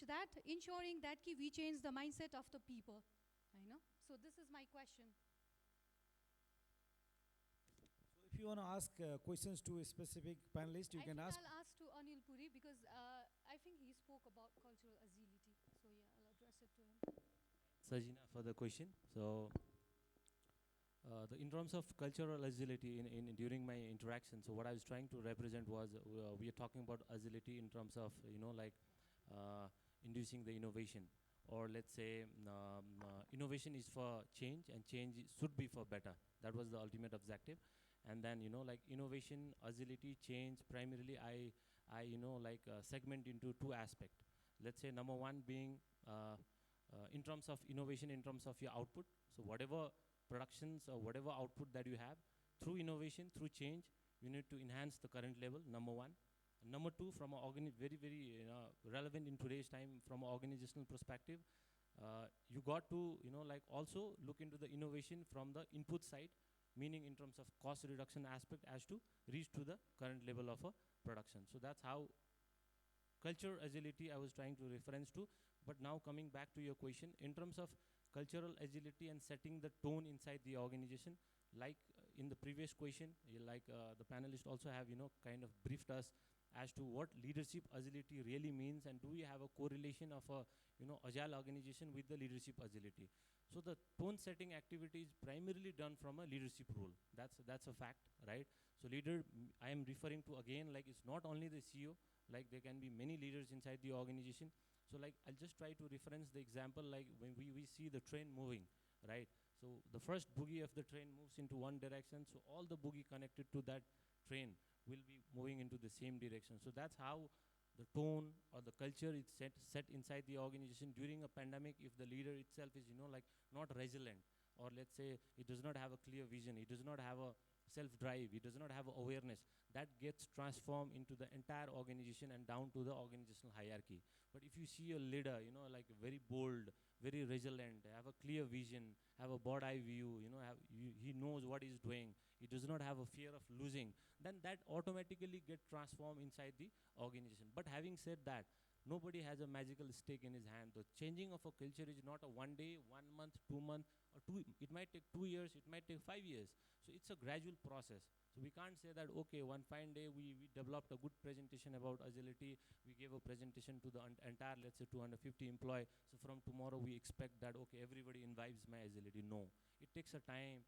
that ensuring that we change the mindset of the people. So this is my question. So if you want to ask questions to a specific panelist, you can ask. I'll ask to Anil Puri because I think he spoke about cultural agility. So yeah, I'll address it to him. Sajina, for the question. So, in terms of cultural agility during my interaction, so what I was trying to represent was we are talking about agility in terms of inducing the innovation, or let's say innovation is for change and change should be for better. That was the ultimate objective. And then innovation, agility, change. Primarily, I segment into two aspects. Let's say number one being in terms of innovation, in terms of your output. So whatever productions or whatever output that you have, through innovation, through change, you need to enhance the current level, number one. Number two, from a very relevant in today's time, from an organizational perspective, you got to also look into the innovation from the input side, meaning in terms of cost reduction aspect as to reach to the current level of a production. So that's how culture agility I was trying to reference to. But now coming back to your question, in terms of cultural agility and setting the tone inside the organization, like in the previous question, the panelists also have kind of briefed us as to what leadership agility really means, and do we have a correlation of a agile organization with the leadership agility. So the tone setting activity is primarily done from a leadership role. That's a fact, right? So leader, I am referring to again, it's not only the CEO, there can be many leaders inside the organization. So I'll just try to reference the example, when we see the train moving, right? So the first bogie of the train moves into one direction, so all the bogie connected to that train will be moving into the same direction. So that's how the tone or the culture is set inside the organization. During a pandemic, if the leader itself is not resilient, or let's say it does not have a clear vision, it does not have a self-drive, it does not have awareness, that gets transformed into the entire organization and down to the organizational hierarchy. But if you see a leader, very bold, very resilient, have a clear vision, have a bird-eye view, he knows what he's doing, he does not have a fear of losing, then that automatically gets transformed inside the organization. But having said that, nobody has a magical stick in his hand. The changing of a culture is not a 1 day, 1 month, 2 months, or it might take 2 years, it might take 5 years. So it's a gradual process. So we can't say that, okay, one fine day we developed a good presentation about agility, we gave a presentation to the entire, let's say, 250 employees, so from tomorrow we expect that, okay, everybody imbibes my agility. No, it takes a time.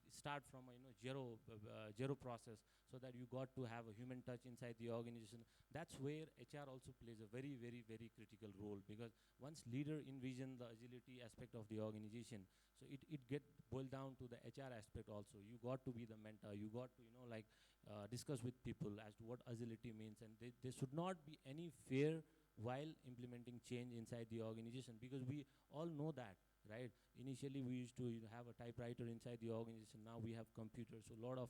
Start from a zero process, so that you got to have a human touch inside the organization. That's where HR also plays a very critical role, because once leader envision the agility aspect of the organization, so it get boiled down to the HR aspect also. You got to be the mentor, you got to discuss with people as to what agility means, and there should not be any fear while implementing change inside the organization, because we all know that, right? Initially, we used to have a typewriter inside the organization. Now we have computers. So a lot of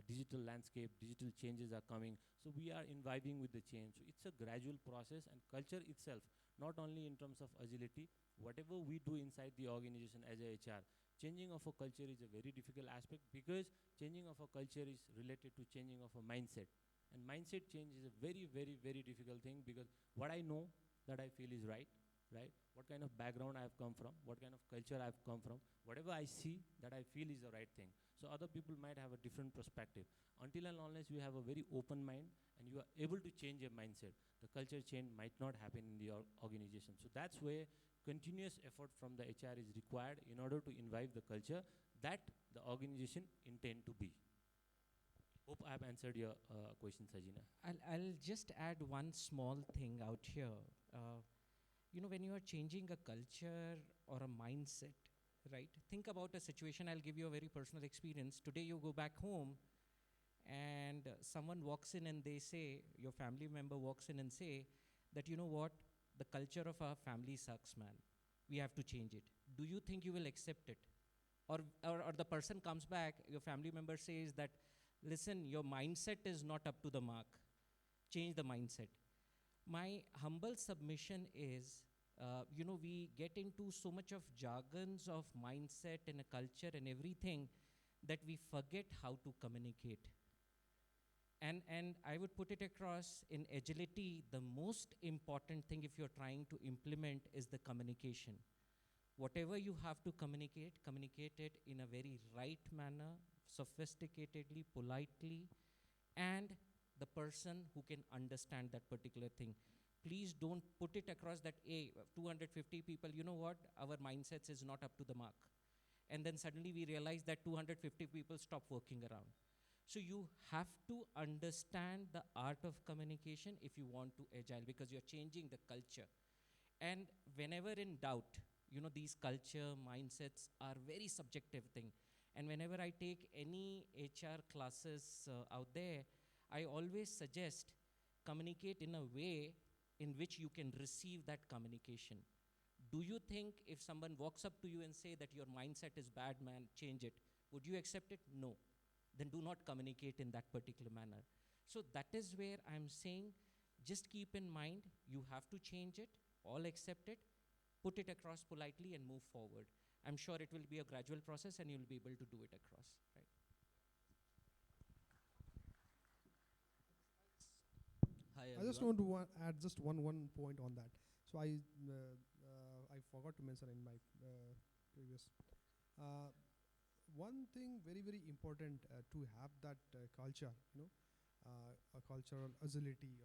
digital landscape, digital changes are coming. So we are imbibing with the change. So it's a gradual process, and culture itself, not only in terms of agility, whatever we do inside the organization as a HR, changing of a culture is a very difficult aspect, because changing of a culture is related to changing of a mindset. And mindset change is a very difficult thing, because what I know that I feel is right? What kind of background I have come from, what kind of culture I have come from, whatever I see that I feel is the right thing. So other people might have a different perspective. Until and unless you have a very open mind and you are able to change your mindset, the culture change might not happen in the organization. So that's where continuous effort from the HR is required in order to imbibe the culture that the organization intend to be. Hope I have answered your question, Sajina. I'll just add one small thing out here. When you are changing a culture or a mindset, right? Think about a situation. I'll give you a very personal experience. Today you go back home and someone walks in and they say, your family member walks in and say that, you know what, the culture of our family sucks, man. We have to change it. Do you think you will accept it? Or the person comes back, your family member says that, listen, your mindset is not up to the mark. Change the mindset. My humble submission is, we get into so much of jargons of mindset and a culture and everything that we forget how to communicate. And I would put it across in agility, the most important thing if you're trying to implement is the communication. Whatever you have to communicate, communicate it in a very right manner, sophisticatedly, politely, and the person who can understand that particular thing. Please don't put it across that, hey, 250 people, you know what, our mindsets is not up to the mark. And then suddenly we realize that 250 people stop working around. So you have to understand the art of communication if you want to agile, because you're changing the culture. And whenever in doubt, these culture mindsets are very subjective thing. And whenever I take any HR classes out there, I always suggest communicate in a way in which you can receive that communication. Do you think if someone walks up to you and say that your mindset is bad, man, change it, would you accept it? No. Then do not communicate in that particular manner. So that is where I'm saying, just keep in mind, you have to change it, all accept it, put it across politely and move forward. I'm sure it will be a gradual process and you'll be able to do it across, right? Hi I just everyone. want to add just one point on that. So I forgot to mention in my previous. One thing very important to have that culture, a cultural agility.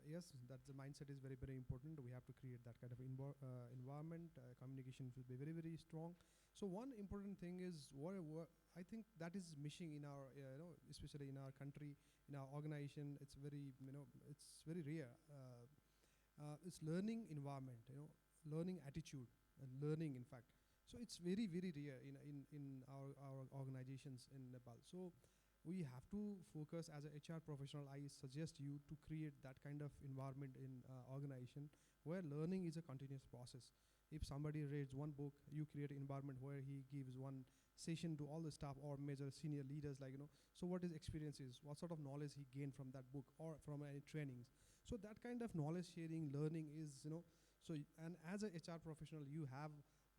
Yes, that the mindset is very important. We have to create that kind of environment. Communication should be very strong. So one important thing is what I think that is missing in our, especially in our country, in our organization. It's very, it's very rare. It's learning environment, learning attitude, and learning in fact. So it's very rare in our organizations in Nepal. So we have to focus as a HR professional. I suggest you to create that kind of environment in organization where learning is a continuous process. If somebody reads one book, you create an environment where he gives one session to all the staff or major senior leaders, like, so what his experience is, what sort of knowledge he gained from that book or from any trainings. So that kind of knowledge sharing, learning is, and as a HR professional, you have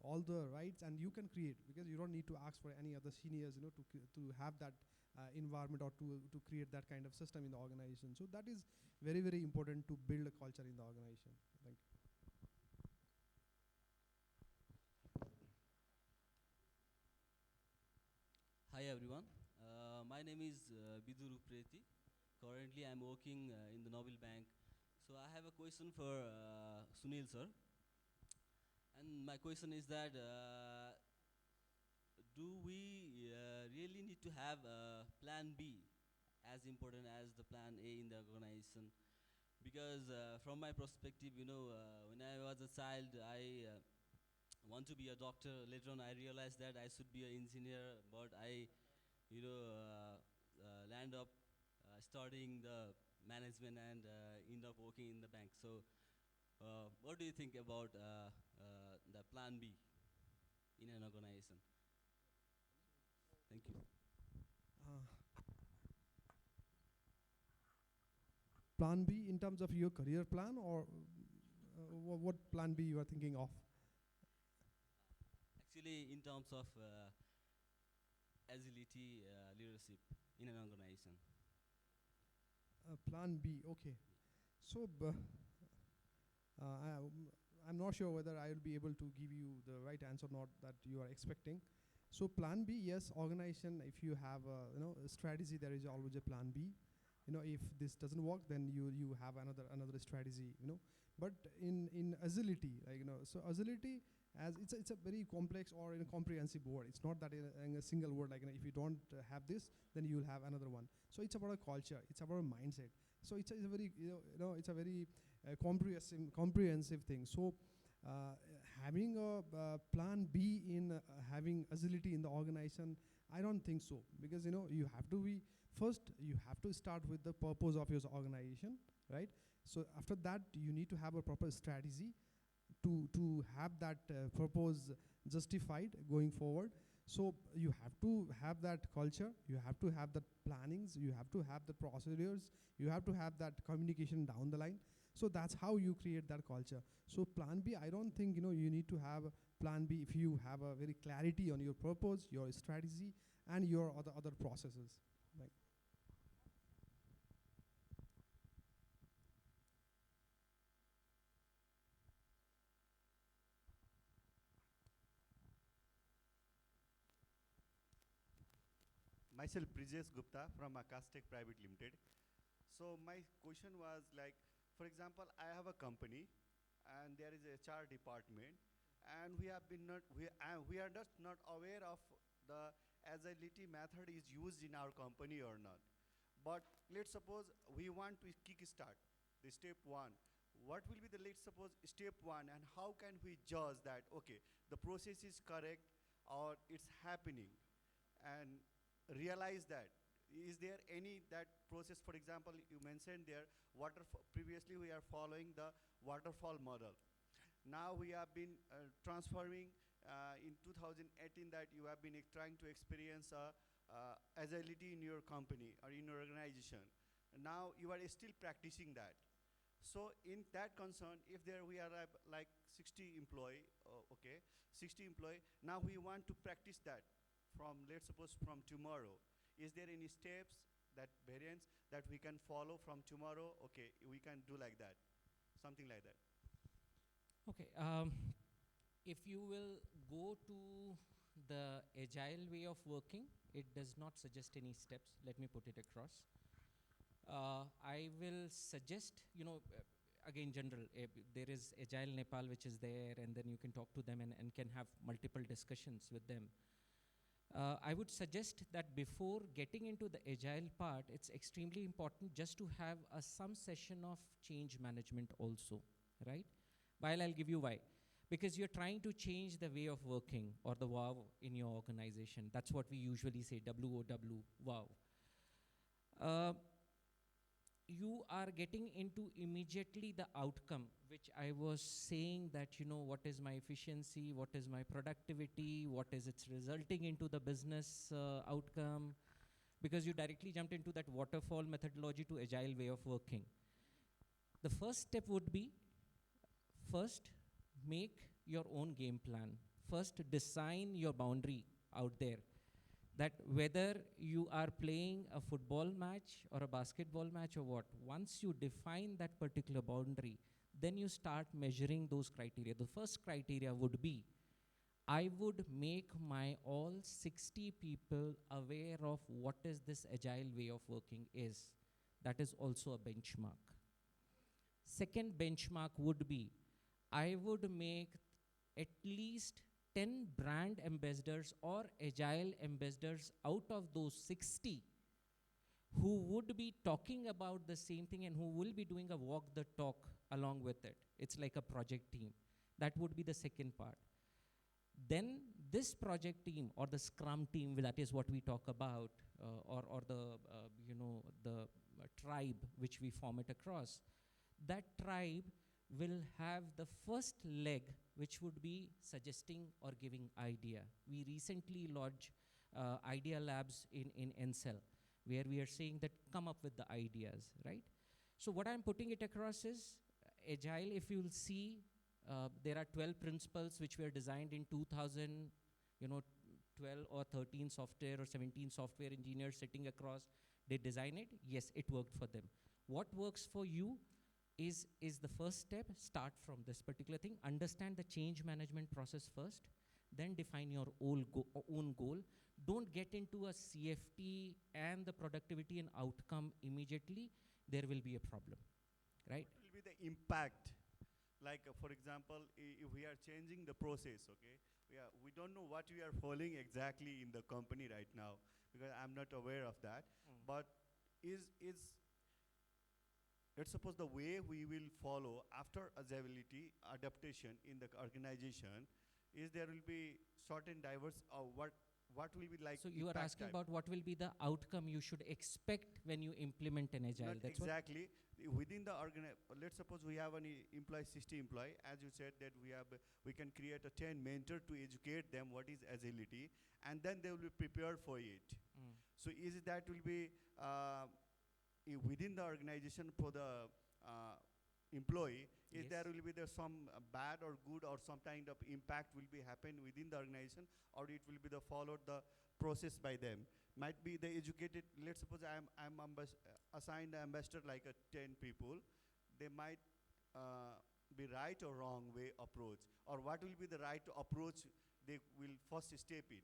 all the rights and you can create, because you don't need to ask for any other seniors, to have that environment or to create that kind of system in the organization. So that is very important to build a culture in the organization. Thank you. Hi everyone. My name is Biduru Preti. Currently I'm working in the Nobel Bank. So I have a question for Sunil sir. And my question is that do we really need to have a plan B as important as the plan A in the organization? Because from my perspective, when I was a child, I want to be a doctor. Later on, I realized that I should be an engineer, but I, land up studying the management and end up working in the bank. So, what do you think about the plan B in an organization? Thank you. Uh, Plan B in terms of your career plan, or what plan B you are thinking of? Actually, in terms of agility leadership in an organization. Plan B, okay. So I'm not sure whether I will be able to give you the right answer or not that you are expecting. So plan B, yes, organization, if you have a strategy, there is always a plan B. If this doesn't work, then you have another strategy, But in agility, so agility, as it's a very complex or in a comprehensive word. It's not that in a single word, if you don't have this, then you'll have another one. So it's about a culture, it's about a mindset. So it's a very, it's a very comprehensive thing. So having a plan B in having agility in the organization, I don't think so, because you have to be first. You have to start with the purpose of your organization, right? So after that, you need to have a proper strategy to have that purpose justified going forward. So you have to have that culture, you have to have the plannings, you have to have the procedures, you have to have that communication down the line. So that's how you create that culture. So plan B, I don't think you need to have a plan B if you have a very clarity on your purpose, your strategy, and your other processes. Like, Myself Brijesh Gupta from Akastek Private Limited. So my question was like, for example, I have a company and there is a HR department and we have been we are just not aware of the agility method is used in our company or not. But let's suppose we want to kickstart the step one. What will be the, let's suppose, step one, and how can we judge that, okay, the process is correct or it's happening, and realize that? Is there any that process? For example, you mentioned there, previously we are following the waterfall model. Now we have been transforming in 2018 that you have been trying to experience agility in your company or in your organization. Now you are still practicing that. So in that concern, if there we are like 60 employee, 60 employee, now we want to practice that from, let's suppose, from tomorrow. Is there any steps, that variants that we can follow from tomorrow? Okay, we can do like that, something like that. Okay, if you will go to the agile way of working, it does not suggest any steps. Let me put it across. I will suggest, again, general, there is Agile Nepal which is there, and then you can talk to them and can have multiple discussions with them. I would suggest that before getting into the Agile part, it's extremely important just to have some session of change management also, right? While I'll give you why. Because you're trying to change the way of working or the wow in your organization. That's what we usually say, WOW, wow. You are getting into immediately the outcome, which I was saying that, what is my efficiency, what is my productivity, what is it's resulting into the business outcome, because you directly jumped into that waterfall methodology to agile way of working. The first step would be, first, make your own game plan. First, design your boundary out there. That whether you are playing a football match or a basketball match or what, once you define that particular boundary, then you start measuring those criteria. The first criteria would be, I would make my all 60 people aware of what is this agile way of working is. That is also a benchmark. Second benchmark would be, I would make at least 10 brand ambassadors or agile ambassadors out of those 60 who would be talking about the same thing and who will be doing a walk the talk along with it. It's like a project team. That would be the second part. Then this project team or the scrum team, that is what we talk about, or the, the tribe which we form it across. That tribe will have the first leg, which would be suggesting or giving idea. We recently launched Idea Labs in NCEL, where we are saying that come up with the ideas, right? So what I'm putting it across is, Agile, if you'll see, there are 12 principles which were designed in 2012 or 13 software or 17 software engineers sitting across, they design it, yes, it worked for them. What works for you is the first step. Start from this particular thing. Understand the change management process first, then define your own goal. Don't get into a CFT and the productivity and outcome immediately. There will be a problem, right? What will be the impact? Like, for example, if we are changing the process, okay? We don't know what we are following exactly in the company right now, because I'm not aware of that. But let's suppose the way we will follow after agility adaptation in the organization is there will be certain diverse, what will be like. So you are asking about what will be the outcome you should expect when you implement an agile. Not exactly. Within the let's suppose we have an employee, 60 employee, as you said that we can create a 10 mentor to educate them what is agility, and then they will be prepared for it. So is it that will be within the organization for the employee, is there will be some bad or good or some kind of impact will be happen within the organization, or it will be the followed the process by them? Might be the educated, let's suppose I'm assigned an ambassador like 10 people, they might be right or wrong way approach, or what will be the right approach they will first step in.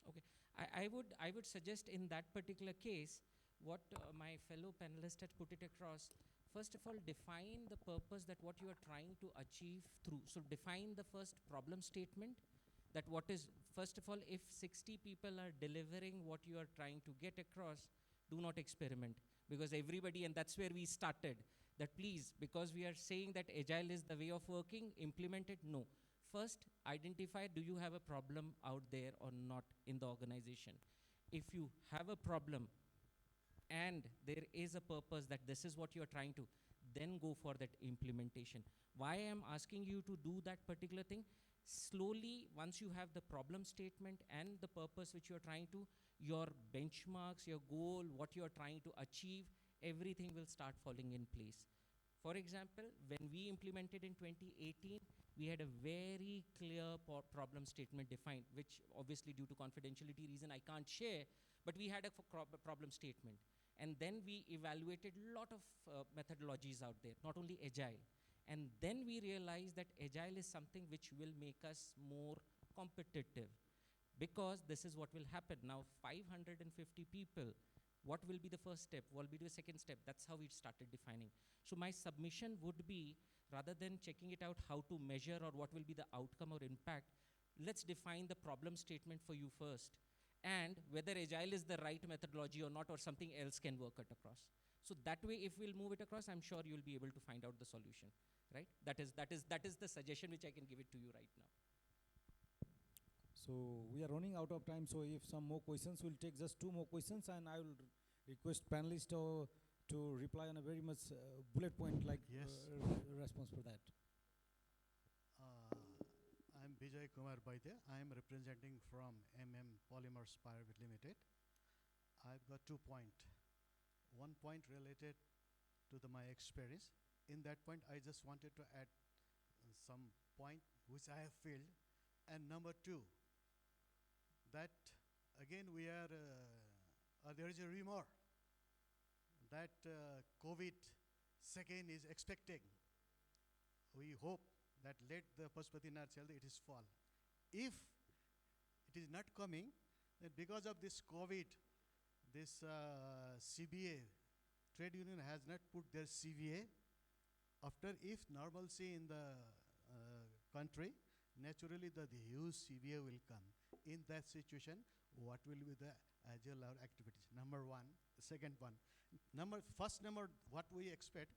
Okay, I would suggest in that particular case, what my fellow panelist had put it across. First of all, define the purpose that what you are trying to achieve through. So define the first problem statement. That what is, first of all, if 60 people are delivering what you are trying to get across, do not experiment. Because everybody, and that's where we started, that please, because we are saying that Agile is the way of working, implement it, no. First, identify, do you have a problem out there or not in the organization? If you have a problem, and there is a purpose that this is what you are trying to, then go for that implementation. Why I am asking you to do that particular thing? Slowly, once you have the problem statement and the purpose which you are trying to, your benchmarks, your goal, what you are trying to achieve, everything will start falling in place. For example, when we implemented in 2018, we had a very clear problem statement defined, which obviously due to confidentiality reason I can't share, but we had a problem statement. And then we evaluated a lot of methodologies out there, not only Agile. And then we realized that Agile is something which will make us more competitive, because this is what will happen. Now, 550 people, what will be the first step? What will be the second step? That's how we started defining. So my submission would be, rather than checking it out how to measure or what will be the outcome or impact, let's define the problem statement for you first, and whether Agile is the right methodology or not, or something else can work it across. So that way, if we'll move it across, I'm sure you'll be able to find out the solution, right? That is the suggestion which I can give it to you right now. So we are running out of time, so if some more questions, we'll take just 2 more questions, and I will request panelists to reply on a very much bullet point like response for that. I'm Vijay Kumar Baidya. I am representing from Polymers Private Limited. I've got 2 points. 1 point related to my experience. In that point, I just wanted to add some point which I have filled. And number 2, that again we are, there is a rumor that COVID second is expecting. We hope that let the Pashupati Nath Chalde, it is fall. If it is not coming, then because of this COVID, this CBA, trade union has not put their CBA. After, if normalcy in the country, naturally the huge CBA will come. In that situation, what will be the Agile our activities? Number 1. Second one. First number, what we expect,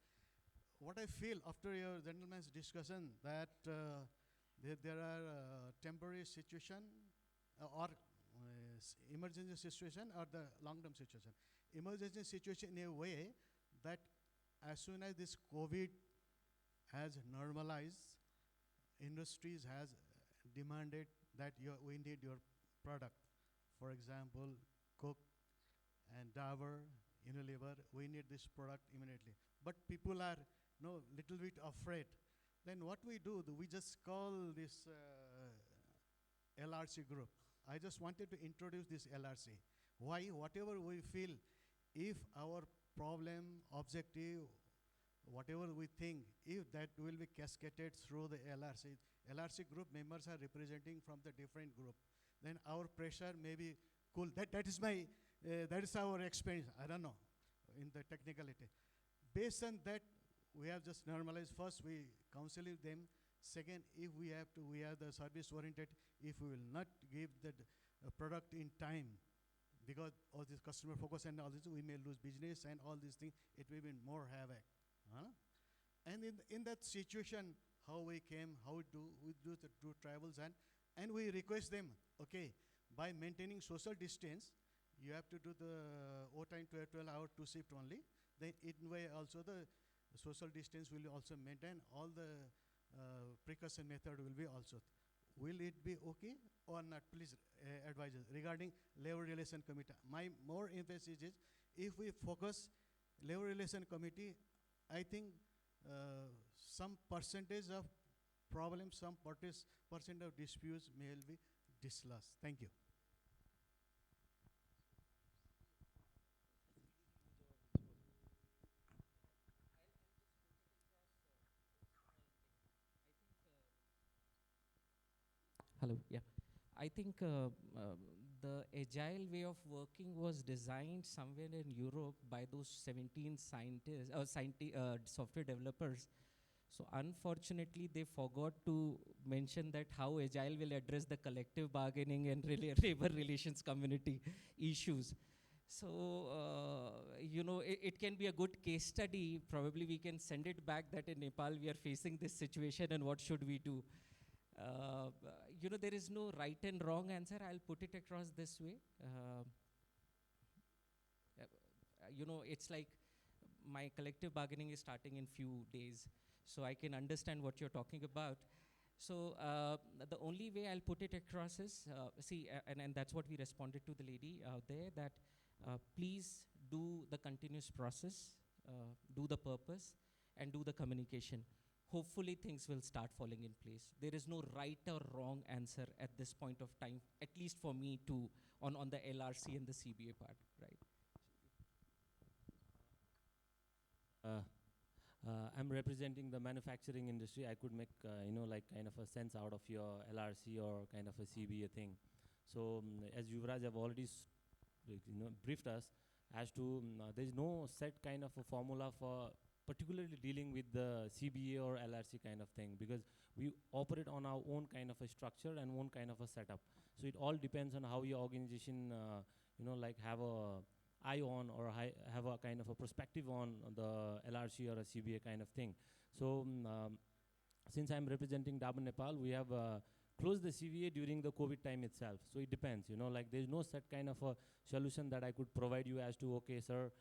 what I feel after your gentleman's discussion, that there are temporary situation or emergency situation or the long-term situation. Emergency situation in a way that as soon as this COVID has normalized, industries has demanded that we need your product. For example, Coke and Dabur, Unilever, we need this product immediately. But people are little bit afraid. Then what we do, we just call this LRC group. I just wanted to introduce this LRC. Why? Whatever we feel, if our problem, objective, whatever we think, if that will be cascaded through the LRC, LRC group members are representing from the different group, then our pressure may be cool. That is my, that is our experience. I don't know, in the technicality. Based on that, we have just normalized. First, we counsel them. Second, if we have to, we are the service oriented. If we will not give the product in time, because all this customer focus and all this, we may lose business and all these things. It will be more havoc. And in that situation, how we came, how we do the two travels, and we request them, okay, by maintaining social distance, you have to do the overtime 12 hour 2 shift only. Then in way also the social distance will also maintain, all the precaution method will be also. Will it be okay or not? Please advise us regarding labor relation committee. My more emphasis is, if we focus labor relation committee, I think some percentage of problems, some percent of disputes may be dislodged. Thank you. Hello, yeah. I think the agile way of working was designed somewhere in Europe by those 17 scientists or software developers. So unfortunately, they forgot to mention that how agile will address the collective bargaining and labor relations community issues. So, it can be a good case study. Probably we can send it back that in Nepal we are facing this situation and what should we do. There is no right and wrong answer. I'll put it across this way. It's like my collective bargaining is starting in few days, so I can understand what you're talking about. So the only way I'll put it across is, and that's what we responded to the lady out there, that please do the continuous process, do the purpose, and do the communication. Hopefully things will start falling in place. There is no right or wrong answer at this point of time, at least for me to, on the LRC and the CBA part, right? I'm representing the manufacturing industry. I could make, kind of a sense out of your LRC or kind of a CBA thing. So as Yuvraj have already briefed us as to there is no set kind of a formula for particularly dealing with the CBA or LRC kind of thing, because we operate on our own kind of a structure and own kind of a setup. So it all depends on how your organization, have a eye on or have a kind of a perspective on the LRC or a CBA kind of thing. So since I'm representing Dabur Nepal, we have closed the CBA during the COVID time itself. So it depends, there's no set kind of a solution that I could provide you as to, okay, sir,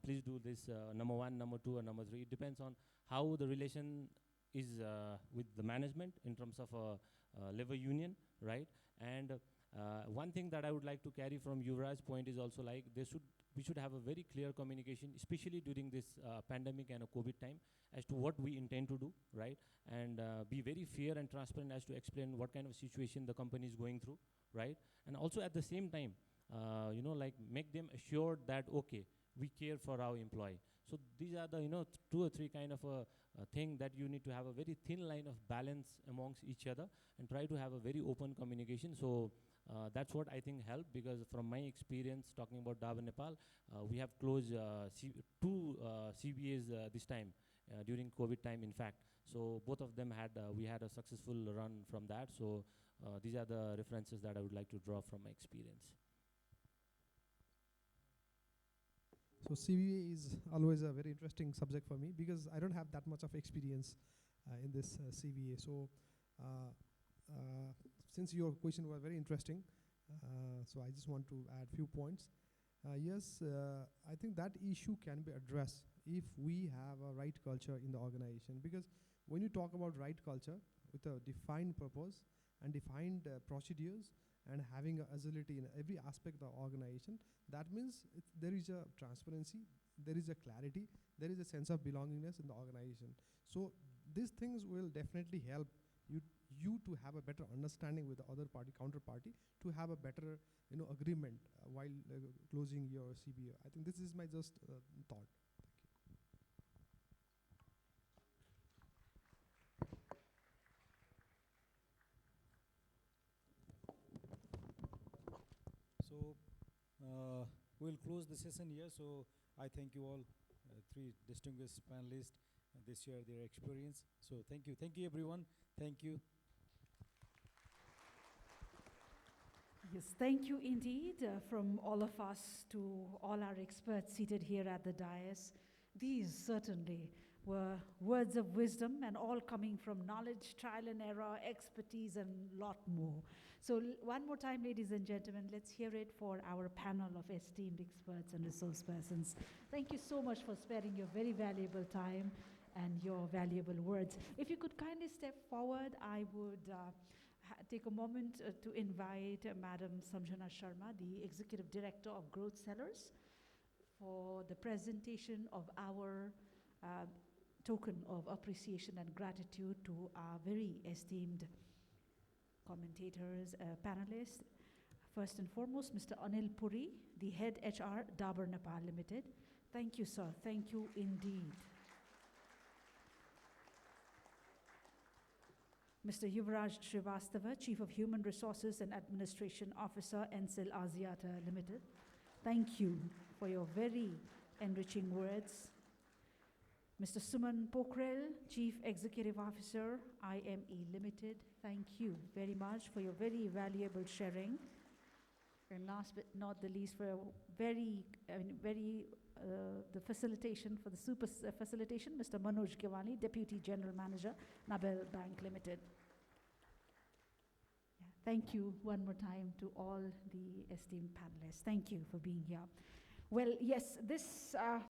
please do this number 1, number 2, or number 3. It depends on how the relation is with the management in terms of a labor union, right? And one thing that I would like to carry from Yuvraj's point is also like we should have a very clear communication, especially during this pandemic and a COVID time, as to what we intend to do, right? And be very fair and transparent as to explain what kind of situation the company is going through, right? And also at the same time, make them assured that, okay, we care for our employee. So these are the, 2 or 3 kind of a thing that you need to have a very thin line of balance amongst each other and try to have a very open communication. So that's what I think helped, because from my experience talking about Dabur Nepal, we have closed 2 CBAs this time during COVID time, in fact. So both of them we had a successful run from that. So these are the references that I would like to draw from my experience. So CBA is always a very interesting subject for me because I don't have that much of experience in this CBA. So since your question was very interesting, so I just want to add few points. Yes, I think that issue can be addressed if we have a right culture in the organization, because when you talk about right culture with a defined purpose and defined procedures and having agility in every aspect of the organization, that means there is a transparency, there is a clarity, there is a sense of belongingness in the organization. So these things will definitely help you to have a better understanding with the other party, counterparty, to have a better agreement while closing your CBA. I think this is my just thought. So we'll close the session here. So I thank you all, 3 distinguished panelists, they share their experience. So thank you everyone. Thank you. Yes, thank you indeed from all of us to all our experts seated here at the dais. These certainly were words of wisdom, and all coming from knowledge, trial and error, expertise, and lot more. So one more time, ladies and gentlemen, let's hear it for our panel of esteemed experts and resource persons. Thank you so much for sparing your very valuable time and your valuable words. If you could kindly step forward, I would take a moment to invite Madam Samjana Sharma, the Executive Director of Growth Sellers, for the presentation of our token of appreciation and gratitude to our very esteemed commentators, panelists. First and foremost, Mr. Anil Puri, the Head HR, Dabur Nepal Limited. Thank you, sir. Thank you indeed. Mr. Yuvraj Shrivastava, Chief of Human Resources and Administration Officer, Encel Asiata Limited. Thank you for your very enriching words. Mr. Suman Pokharel, Chief Executive Officer, IME Limited. Thank you very much for your very valuable sharing. And last but not the least, for a the facilitation, for the facilitation, Mr. Manoj Gyawali, Deputy General Manager, Nabel Bank Limited. Yeah, thank you one more time to all the esteemed panelists. Thank you for being here. Well, yes, this